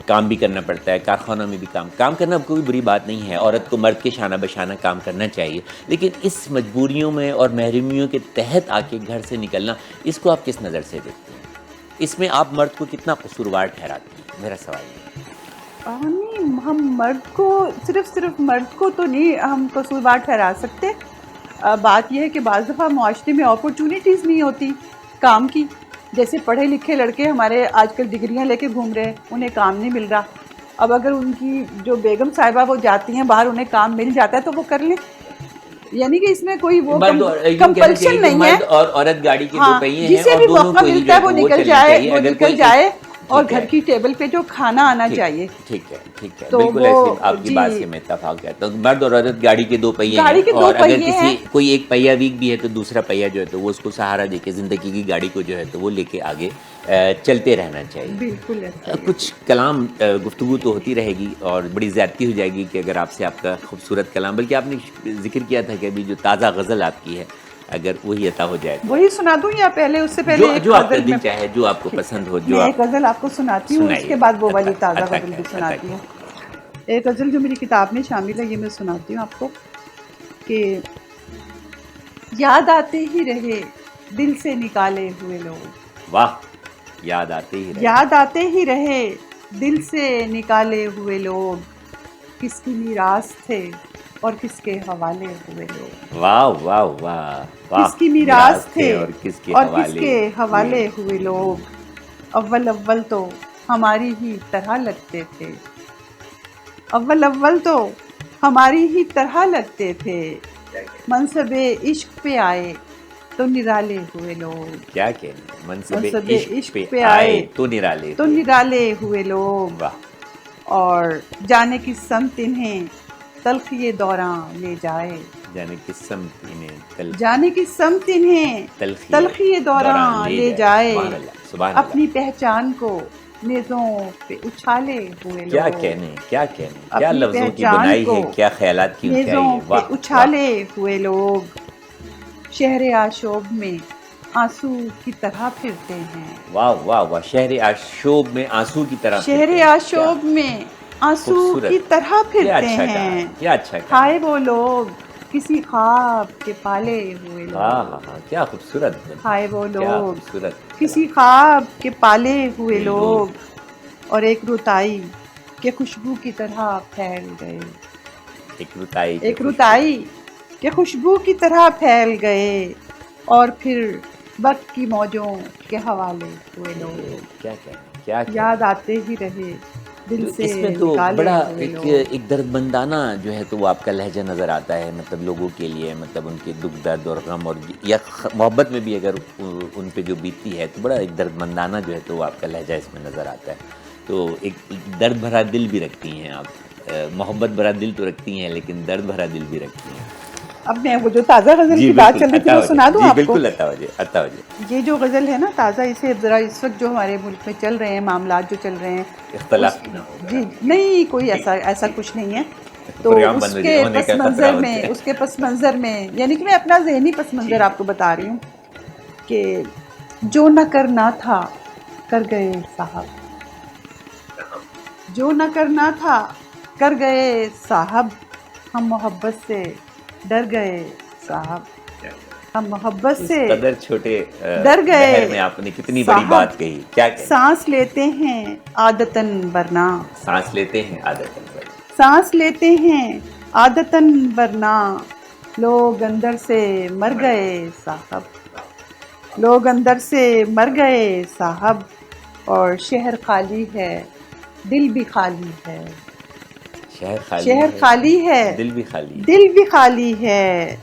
S1: کام بھی کرنا پڑتا ہے، کارخانوں میں بھی کام کرنا کوئی بری بات نہیں ہے، عورت کو مرد کے شانہ بشانہ کام کرنا چاہیے. لیکن اس مجبوریوں میں اور محرومیوں کے تحت آ کے گھر سے نکلنا، اس کو آپ کس نظر سے دیکھتے ہیں؟ اس میں آپ مرد کو کتنا قصوروار ٹھہراتے ہیں؟ میرا سوال ہے.
S2: نہیں ہم مرد کو صرف مرد کو تو نہیں ہم قصوروار ٹھہرا سکتے. بات یہ ہے کہ بعض دفعہ معاشرے میں اپرچونیٹیز نہیں ہوتی کام کی. جیسے پڑھے لکھے لڑکے ہمارے آج کل ڈگریاں لے کے گھوم رہے ہیں، انہیں کام نہیں مل رہا. اب اگر ان کی جو بیگم صاحبہ وہ جاتی ہیں باہر، انہیں کام مل جاتا ہے تو وہ کر لیں. یعنی کہ اس میں کوئی وہ کمپلشن نہیں ہے.
S1: اور عورت گاڑی کے دو پہیے ہیں،
S2: جسے بھی موقع ملتا ہے وہ نکل جائے اور گھر کی ٹیبل پہ جو کھانا آنا چاہیے.
S1: ٹھیک ہے بالکل ایسے آپ کی بات سے میں اتفاق کرتا ہوں. مرد اور عورت گاڑی کے دو پہیے ہیں، اور اگر کسی کوئی ایک پہیہ ویک بھی ہے تو دوسرا پہیہ جو ہے تو وہ اس کو سہارا دے کے زندگی کی گاڑی کو جو ہے تو وہ لے کے آگے چلتے رہنا چاہیے.
S2: بالکل
S1: کچھ کلام گفتگو تو ہوتی رہے گی اور بڑی زیادتی ہو جائے گی کہ اگر آپ سے آپ کا خوبصورت کلام، بلکہ آپ نے ذکر کیا تھا کہ ابھی جو تازہ غزل آپ کی ہے اگر وہی عطا ہو جائے
S2: وہی سنا دوں یا پہلے اس سے پہلے
S1: جو آپ کا دل چاہے، جو آپ کو پسند ہو. جو
S2: ایک غزل آپ کو سناتی ہوں، اس کے بعد وہ والی تازہ غزل بھی سناتی ہوں. ایک غزل جو میری کتاب میں شامل ہے یہ میں سناتی ہوں آپ کو کہ یاد آتے ہی رہے دل سے نکالے ہوئے لوگ،
S1: واہ، یاد آتے ہی رہے،
S2: یاد آتے ہی رہے دل سے نکالے ہوئے لوگ، کس کی میراث تھے اور کس کے حوالے ہوئے لوگ،
S1: واہ واہ واہ واہ،
S2: کس کی میراث تھے
S1: اور کس کے
S2: اور کس
S1: حوالے
S2: کے حوالے ہوئے لوگ، اول اول تو ہماری ہی طرح لگتے تھے، اول اول تو ہماری ہی طرح لگتے تھے، منصب عشق پہ آئے تو نرالے ہوئے لوگ،
S1: کیا کہنے، منصب
S2: منصب
S1: عشق پہ آئے تو نرالے
S2: تو
S1: ہوئے،
S2: نرالے ہوئے لوگ،
S1: واہ،
S2: اور جانے کی سمت انہیں تلخی دوراں لے جائے،
S1: جانے کس سمت انہیں
S2: جانے کی سمت انہیں تلخی دوراں لے جائے،
S1: سبحان اللہ، سبحان اللہ،
S2: اپنی پہچان کو نیزوں پہ اچھالے ہوئے
S1: کیا
S2: لوگ،
S1: کہنے، کیا کہنے، کیا
S2: اپنی
S1: لفظوں کی
S2: پہچان
S1: بنائی
S2: کو
S1: ہے، کیا خیالات کی اونچائی
S2: نیزوں
S1: ہے،
S2: پہ
S1: واہ
S2: اچھالے ہوئے لوگ، شہر آشوب میں آنسو کی طرح پھرتے ہیں،
S1: واہ واہ واہ، شہر آشوب میں آنسو کی طرح
S2: شہر
S1: پھرتے ہیں،
S2: آشوب میں آنسو
S1: خوبصورت،
S2: کی طرح
S1: کیا
S2: پھرتے
S1: اچھا کہا،
S2: ہیں،
S1: کیا اچھا کہا،
S2: ہائے وہ لوگ کسی خواب کے پالے ہوئے
S1: ہاں
S2: لوگ،
S1: ہاں ہاں، کیا خوبصورت،
S2: ہائے وہ
S1: کیا
S2: لوگ
S1: خوبصورت،
S2: کسی خواب کے پالے ہوئے
S1: یہ
S2: لوگ، اور ایک رتائی کے خوشبو کی طرح پھیل گئے،
S1: ایک رتائی کی
S2: ایک
S1: خوشبو،
S2: رتائی کے خوشبو کی طرح پھیل گئے، اور پھر وقت کی موجوں کے حوالے ہوئے لوگ،
S1: کیا کہنا، کیا کہنا،
S2: یاد آتے ہی رہے دل
S1: تو
S2: سے
S1: اس میں تو
S2: نکالے
S1: بڑا
S2: ہوئے
S1: ایک
S2: لوگ،
S1: ایک درد مندانہ جو ہے تو وہ آپ کا لہجہ نظر آتا ہے، مطلب لوگوں کے لیے، مطلب ان کے دکھ درد اور غم اور یا محبت میں بھی اگر ان پہ جو بیتتی ہے تو بڑا ایک درد مندانہ جو ہے تو وہ آپ کا لہجہ اس میں نظر آتا ہے، تو ایک درد بھرا دل بھی رکھتی ہیں آپ، محبت بھرا دل تو رکھتی ہیں لیکن درد بھرا دل بھی رکھتی ہیں۔
S2: اب میں وہ جو تازہ غزل
S1: جی
S2: کی بات
S1: بالکل،
S2: چل رہی تھی
S1: عطا
S2: وہ
S1: ہو
S2: سنا
S1: جائے،
S2: دوں
S1: جی
S2: آپ کو؟
S1: بالکل عطا ہو جائے، عطا ہو جائے،
S2: یہ جو غزل ہے نا تازہ، اسے ذرا اس وقت جو ہمارے ملک میں چل رہے ہیں معاملات جو چل رہے ہیں،
S1: اختلاف نہ ہو،
S2: جی نہیں کوئی ایسا کچھ نہیں ہے، تو
S1: پروگرام
S2: اس
S1: بند
S2: کے
S1: ہونے کا
S2: پس
S1: خطرہ
S2: منظر میں،
S1: ہوتا ہے،
S2: اس کے پس منظر میں، یعنی کہ میں اپنا ذہنی پس منظر آپ کو بتا رہی ہوں کہ جو نہ کرنا تھا کر گئے صاحب، جو نہ کرنا تھا کر گئے صاحب، ہم محبت سے ڈر گئے صاحب، ہم محبت
S1: اس
S2: سے
S1: قدر چھوٹے
S2: ڈر گئے
S1: بہر میں آپ نے کتنی بڑی
S2: صاحب،
S1: بات کہی، کیا کہیں،
S2: سانس لیتے ہیں عادتاً ورنہ،
S1: سانس لیتے ہیں عادت،
S2: سانس لیتے ہیں عادتاً ورنہ، لوگ اندر سے مر گئے صاحب، لوگ اندر سے مر گئے صاحب، اور شہر خالی ہے دل بھی خالی ہے، شہر خالی ہے
S1: دل بھی خالی ہے،
S2: دل بھی خالی ہے،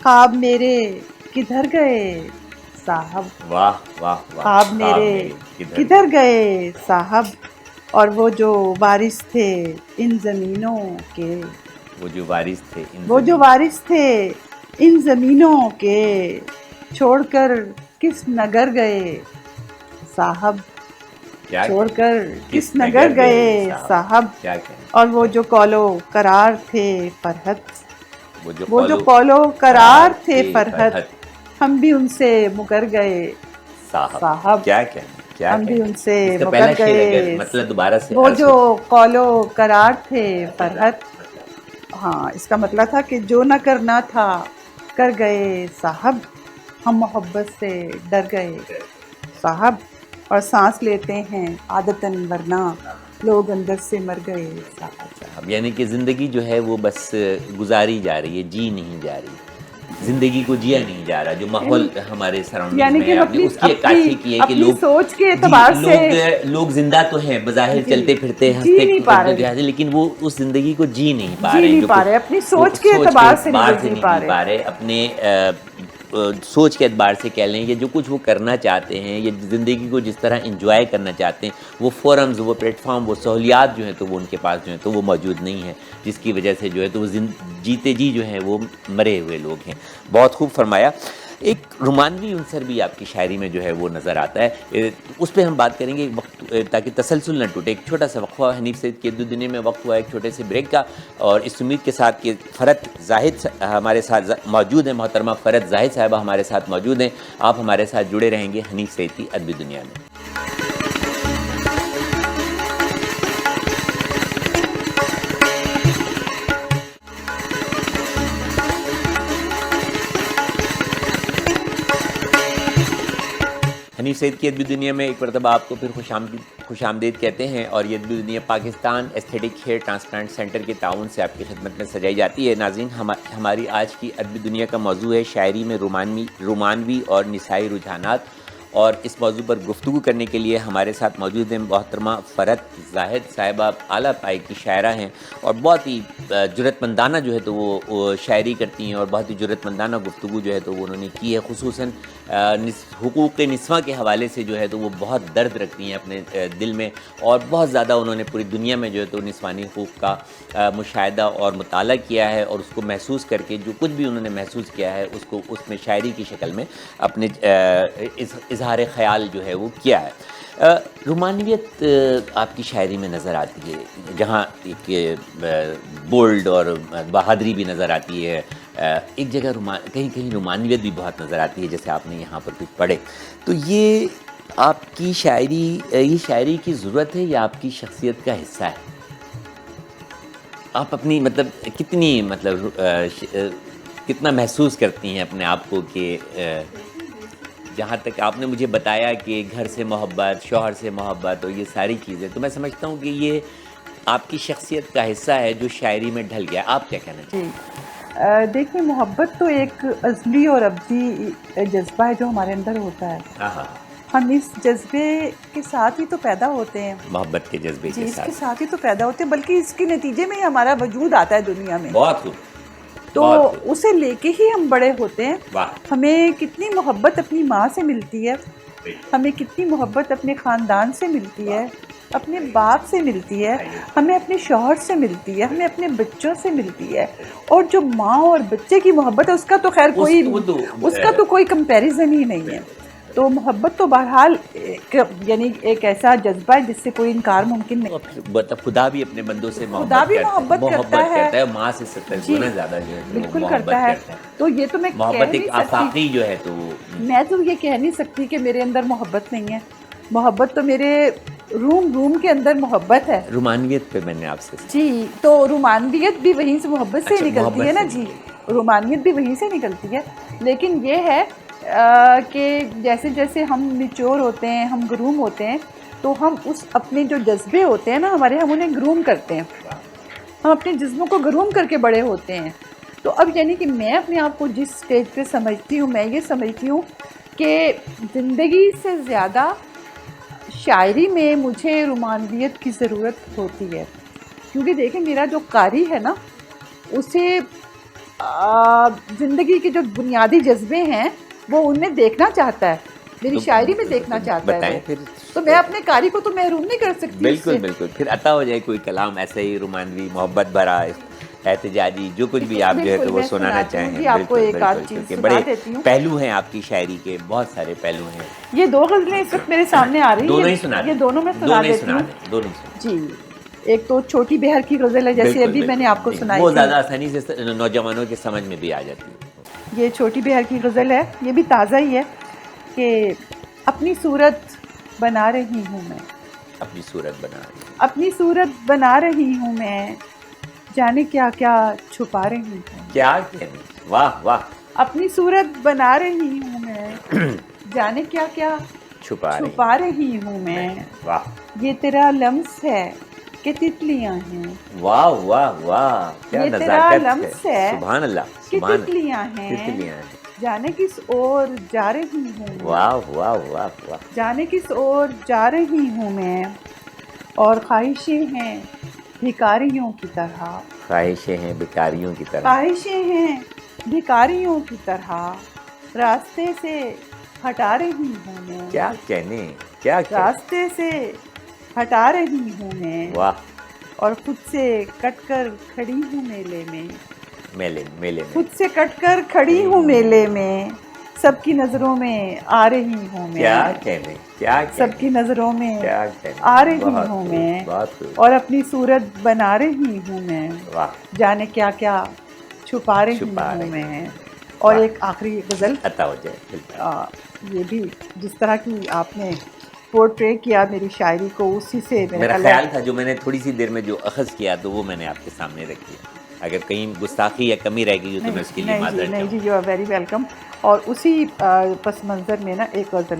S2: خواب میرے کدھر گئے صاحب،
S1: واہ واہ واہ،
S2: خواب میرے کدھر گئے صاحب، اور وہ جو وارث تھے ان زمینوں کے،
S1: وہ جو وارث تھے ان
S2: وہ جو وارث تھے ان زمینوں کے، چھوڑ کر کس نگر گئے صاحب،
S1: کیا
S2: چھوڑ کر
S1: کس
S2: کس نگر گئے صاحب،
S1: کیا کہیں،
S2: اور وہ جو قولو قرار تھے فرحت، وہ جو
S1: قولو
S2: قولو قرار تھے فرحت، ہم بھی ان سے مکر گئے صاحب،
S1: کیا کہنا، کیا
S2: ہم بھی
S1: کہنا،
S2: ان سے
S1: اس کا
S2: مکر
S1: پہلا شعر اگر
S2: گئے،
S1: مطلب دوبارہ سے
S2: وہ
S1: عرض
S2: جو
S1: ہو،
S2: قولو قرار تھے فرحت، ہاں اس کا مطلب تھا کہ جو نہ کرنا تھا کر گئے صاحب، ہم محبت سے ڈر گئے صاحب، اور سانس لیتے ہیں عادتاً ورنہ، لوگ اندر سے مر گئے صاحب،
S1: یعنی کہ زندگی جو ہے وہ بس گزاری جا رہی ہے، جی نہیں جا رہی، زندگی کو جیا نہیں جا رہا، جو ماحول ہمارے سراؤنڈنگ
S2: یعنی
S1: میں
S2: کہ
S1: ہے،
S2: ہم
S1: آپ نے اس کی عکاسی کی ہے کہ
S2: اپنی
S1: لوگ
S2: سوچ کے
S1: جی
S2: اعتبار سے
S1: لوگ زندہ تو ہیں بظاہر،
S2: جی
S1: چلتے پھرتے
S2: جی
S1: ہنستے
S2: نہیں پا
S1: کرتے
S2: رہے،
S1: لیکن وہ اس زندگی کو جی نہیں پا
S2: جی
S1: رہے ہیں،
S2: نہیں
S1: جو
S2: پا رہے،
S1: کچھ
S2: اپنی
S1: وہ
S2: سوچ کے
S1: سوچ کے
S2: اعتبار
S1: اعتبار سے نہیں جی
S2: رہے،
S1: پا رہے، اپنے سوچ کے اعتبار سے کہہ لیں، یا جو کچھ وہ کرنا چاہتے ہیں یا زندگی کو جس طرح انجوائے کرنا چاہتے ہیں، وہ فورمز، وہ پلیٹ فارم، وہ سہولیات جو ہیں تو وہ ان کے پاس جو ہیں تو وہ موجود نہیں ہیں، جس کی وجہ سے جو ہے تو وہ جیتے جی جو ہیں وہ مرے ہوئے لوگ ہیں۔ بہت خوب فرمایا۔ ایک رومانوی عنصر بھی آپ کی شاعری میں جو ہے وہ نظر آتا ہے، اس پہ ہم بات کریں گے وقت تاکہ تسلسل نہ ٹوٹے۔ ایک چھوٹا سا وقفہ حنیف سعید کے دو دنیا میں وقت ہوا ایک چھوٹے سے بریک کا، اور اس امید کے ساتھ کہ فرت زاہد ہمارے ساتھ موجود ہیں، محترمہ فرت زاہد صاحبہ ہمارے ساتھ موجود ہیں، آپ ہمارے ساتھ جڑے رہیں گے حنیف سعید کی ادبی دنیا میں۔ حنیف سعید کی ادبی دنیا میں ایک مرتبہ آپ کو پھر خوش آمدید کہتے ہیں، اور یہ Adabi Duniya Pakistan aesthetic hair transplant centre کے تعاون سے آپ کی خدمت میں سجائی جاتی ہے۔ ناظرین، ہماری آج کی ادبی دنیا کا موضوع ہے شاعری میں رومانوی اور نسائی رجحانات، اور اس موضوع پر گفتگو کرنے کے لیے ہمارے ساتھ موجود ہیں محترمہ فرحت زاہد صاحبہ، اعلیٰ پائی کی شاعرہ ہیں، اور بہت ہی جرأت مندانہ جو ہے تو وہ شاعری کرتی ہیں، اور بہت ہی جرأت مندانہ گفتگو جو ہے تو وہ انہوں نے کی ہے، خصوصاً حقوق نسواں کے حوالے سے جو ہے تو وہ بہت درد رکھتی ہیں اپنے دل میں، اور بہت زیادہ انہوں نے پوری دنیا میں جو ہے تو نسوانی حقوق کا مشاہدہ اور مطالعہ کیا ہے، اور اس کو محسوس کر کے جو کچھ بھی انہوں نے محسوس کیا ہے اس کو اس میں شاعری کی شکل میں اپنے اظہار خیال جو ہے وہ کیا ہے۔ رومانویت آپ کی شاعری میں نظر آتی ہے، جہاں ایک بولڈ اور بہادری بھی نظر آتی ہے، ایک جگہ کہیں رومانویت بھی بہت نظر آتی ہے، جیسے آپ نے یہاں پر کچھ پڑھے، تو یہ آپ کی شاعری کی ضرورت ہے یا آپ کی شخصیت کا حصہ ہے؟ آپ اپنی کتنا محسوس کرتی ہیں اپنے آپ کو کہ جہاں تک آپ نے مجھے بتایا کہ گھر سے محبت، شوہر سے محبت اور یہ ساری چیزیں، تو میں سمجھتا ہوں کہ یہ آپ کی شخصیت کا حصہ ہے جو شاعری میں ڈھل گیا۔ آپ کیا کہنا چاہتے ہیں؟
S2: دیکھیں، محبت تو ایک ازلی اور ابدی جذبہ ہے جو ہمارے اندر ہوتا ہے۔ ہم اس جذبے کے ساتھ ہی تو پیدا ہوتے ہیں،
S1: محبت کے جذبے کے
S2: اس کے ساتھ ہی تو پیدا ہوتے ہیں، بلکہ اس کے نتیجے میں ہی ہمارا وجود آتا ہے دنیا میں۔
S1: بہت خوب۔
S2: تو اسے لے کے ہی ہم بڑے ہوتے ہیں۔ ہمیں کتنی محبت اپنی ماں سے ملتی ہے، ہمیں کتنی محبت اپنے خاندان سے ملتی ہے، اپنے باپ سے ملتی ہے، ہمیں اپنے شوہر سے ملتی ہے، ہمیں اپنے بچوں سے ملتی ہے، اور جو ماں اور بچے کی محبت ہے اس کا تو خیر کوئی کمپیریزن ہی نہیں ہے۔ تو محبت تو بہرحال یعنی ایک ایسا جذبہ ہے جس سے کوئی انکار ممکن نہیں۔
S1: خدا بھی اپنے بندوں سے
S2: محبت کرتا ہے،
S1: ماں سے 70 گنا زیادہ جو ہے
S2: بالکل کرتا ہے۔ تو یہ تو میں
S1: محبت ایک آفاقی جو ہے تو
S2: میں تو یہ کہہ نہیں سکتی کہ میرے اندر محبت نہیں ہے، محبت تو میرے روم کے اندر محبت ہے۔
S1: رومانویت پہ میں نے آپ سے
S2: جی، تو رومانویت بھی وہیں سے محبت سے نکلتی ہے نا جی، رومانویت بھی وہیں سے نکلتی ہے، لیکن یہ ہے کہ جیسے جیسے ہم میچور ہوتے ہیں، ہم گروم ہوتے ہیں، تو ہم اس اپنے جو جذبے ہوتے ہیں نا ہمارے، ہم انہیں گروم کرتے ہیں، ہم اپنے جذبوں کو گروم کر کے بڑے ہوتے ہیں۔ تو اب یعنی کہ میں اپنے آپ کو جس سٹیج پہ سمجھتی ہوں، میں یہ سمجھتی ہوں کہ زندگی سے زیادہ شاعری میں مجھے رومانویت کی ضرورت ہوتی ہے، کیونکہ دیکھیں میرا جو قاری ہے نا اسے زندگی کے جو بنیادی جذبے ہیں وہ ان میں دیکھنا چاہتا ہے، میری شاعری میں دیکھنا چاہتا ہے، تو میں اپنے قاری کو تو محروم نہیں کر سکتی۔
S1: بالکل بالکل، پھر عطا ہو جائے کوئی کلام ایسے ہی رومانوی، محبت بھرا، احتجاجی، جو کچھ بھی آپ جو ہے تو وہ سنانا چاہیں۔
S2: آپ کو ایک آدھ چیز سنا دیتی ہوں۔
S1: پہلو ہیں آپ کی شاعری کے، بہت سارے پہلو ہیں۔
S2: یہ دو غزلیں اس وقت میرے سامنے آ رہی ہیں،
S1: دونوں ہی سنا دیں،
S2: یہ دونوں میں سنا دیتی ہوں جی۔ ایک تو چھوٹی بہر کی غزل ہے، جیسے ابھی میں نے آپ کو سنائی،
S1: وہ زیادہ آسانی سے نوجوانوں کے سمجھ میں بھی آ جاتی ہے۔
S2: یہ چھوٹی بہر کی غزل ہے، یہ بھی تازہ ہی ہے کہ اپنی صورت بنا رہی ہوں میں،
S1: اپنی صورت بنا رہی ہوں،
S2: اپنی صورت بنا رہی ہوں میں، جانے کیا کیا چھپا رہی ہوں،
S1: کیا کہنے، واہ واہ،
S2: اپنی صورت بنا رہی ہوں میں، جانے کیا کیا چھپا رہی ہوں میں،
S1: واہ، یہ
S2: تیرا لمس ہے کہ تتلیاں ہیں،
S1: واہ واہ واہ، کیا نزاکت ہے، سبحان اللہ،
S2: کہ تتلیاں ہیں، جانے کس اور جا رہی ہوں،
S1: واہ واہ واہ واہ،
S2: جانے کس اور جا رہی ہوں میں، اور خواہشیں ہیں بھکاریوں کی طرح،
S1: خواہشیں ہیں بھکاریوں کی طرح،
S2: خواہشیں ہیں بھکاریوں کی طرح، راستے سے ہٹا رہی ہوں میں،
S1: کیا کہنے، کیا
S2: راستے سے ہٹا رہی ہوں میں،
S1: واہ،
S2: اور خود سے کٹ کر کھڑی ہوں میلے میں،
S1: میلے میں
S2: خود سے کٹ کر کھڑی ہوں میلے میں، سب کی نظروں میں آ رہی ہوں میں،
S1: کیا کہنے، کیا
S2: سب کی نظروں میں
S1: کیا کہنے،
S2: آ رہی ہوں میں، اور اپنی صورت بنا رہی ہوں میں، جانے کیا کیا چھپا رہی ہوں میں۔ اور ایک آخری غزل
S1: عطا ہو جائے،
S2: یہ بھی جس طرح کی آپ نے پورٹری کیا میری شاعری کو، اسی سے
S1: میرا خیال تھا، جو میں نے تھوڑی سی دیر میں جو اخذ کیا تو وہ میں نے آپ کے سامنے رکھ دیا، اگر کہیں گستاخی یا کمی رہ گئی تو میں اس کے لیے معذرت چاہوں۔
S2: نہیں جی، یو آر ویری ویلکم۔ اور اسی پس منظر میں نا ایک غزل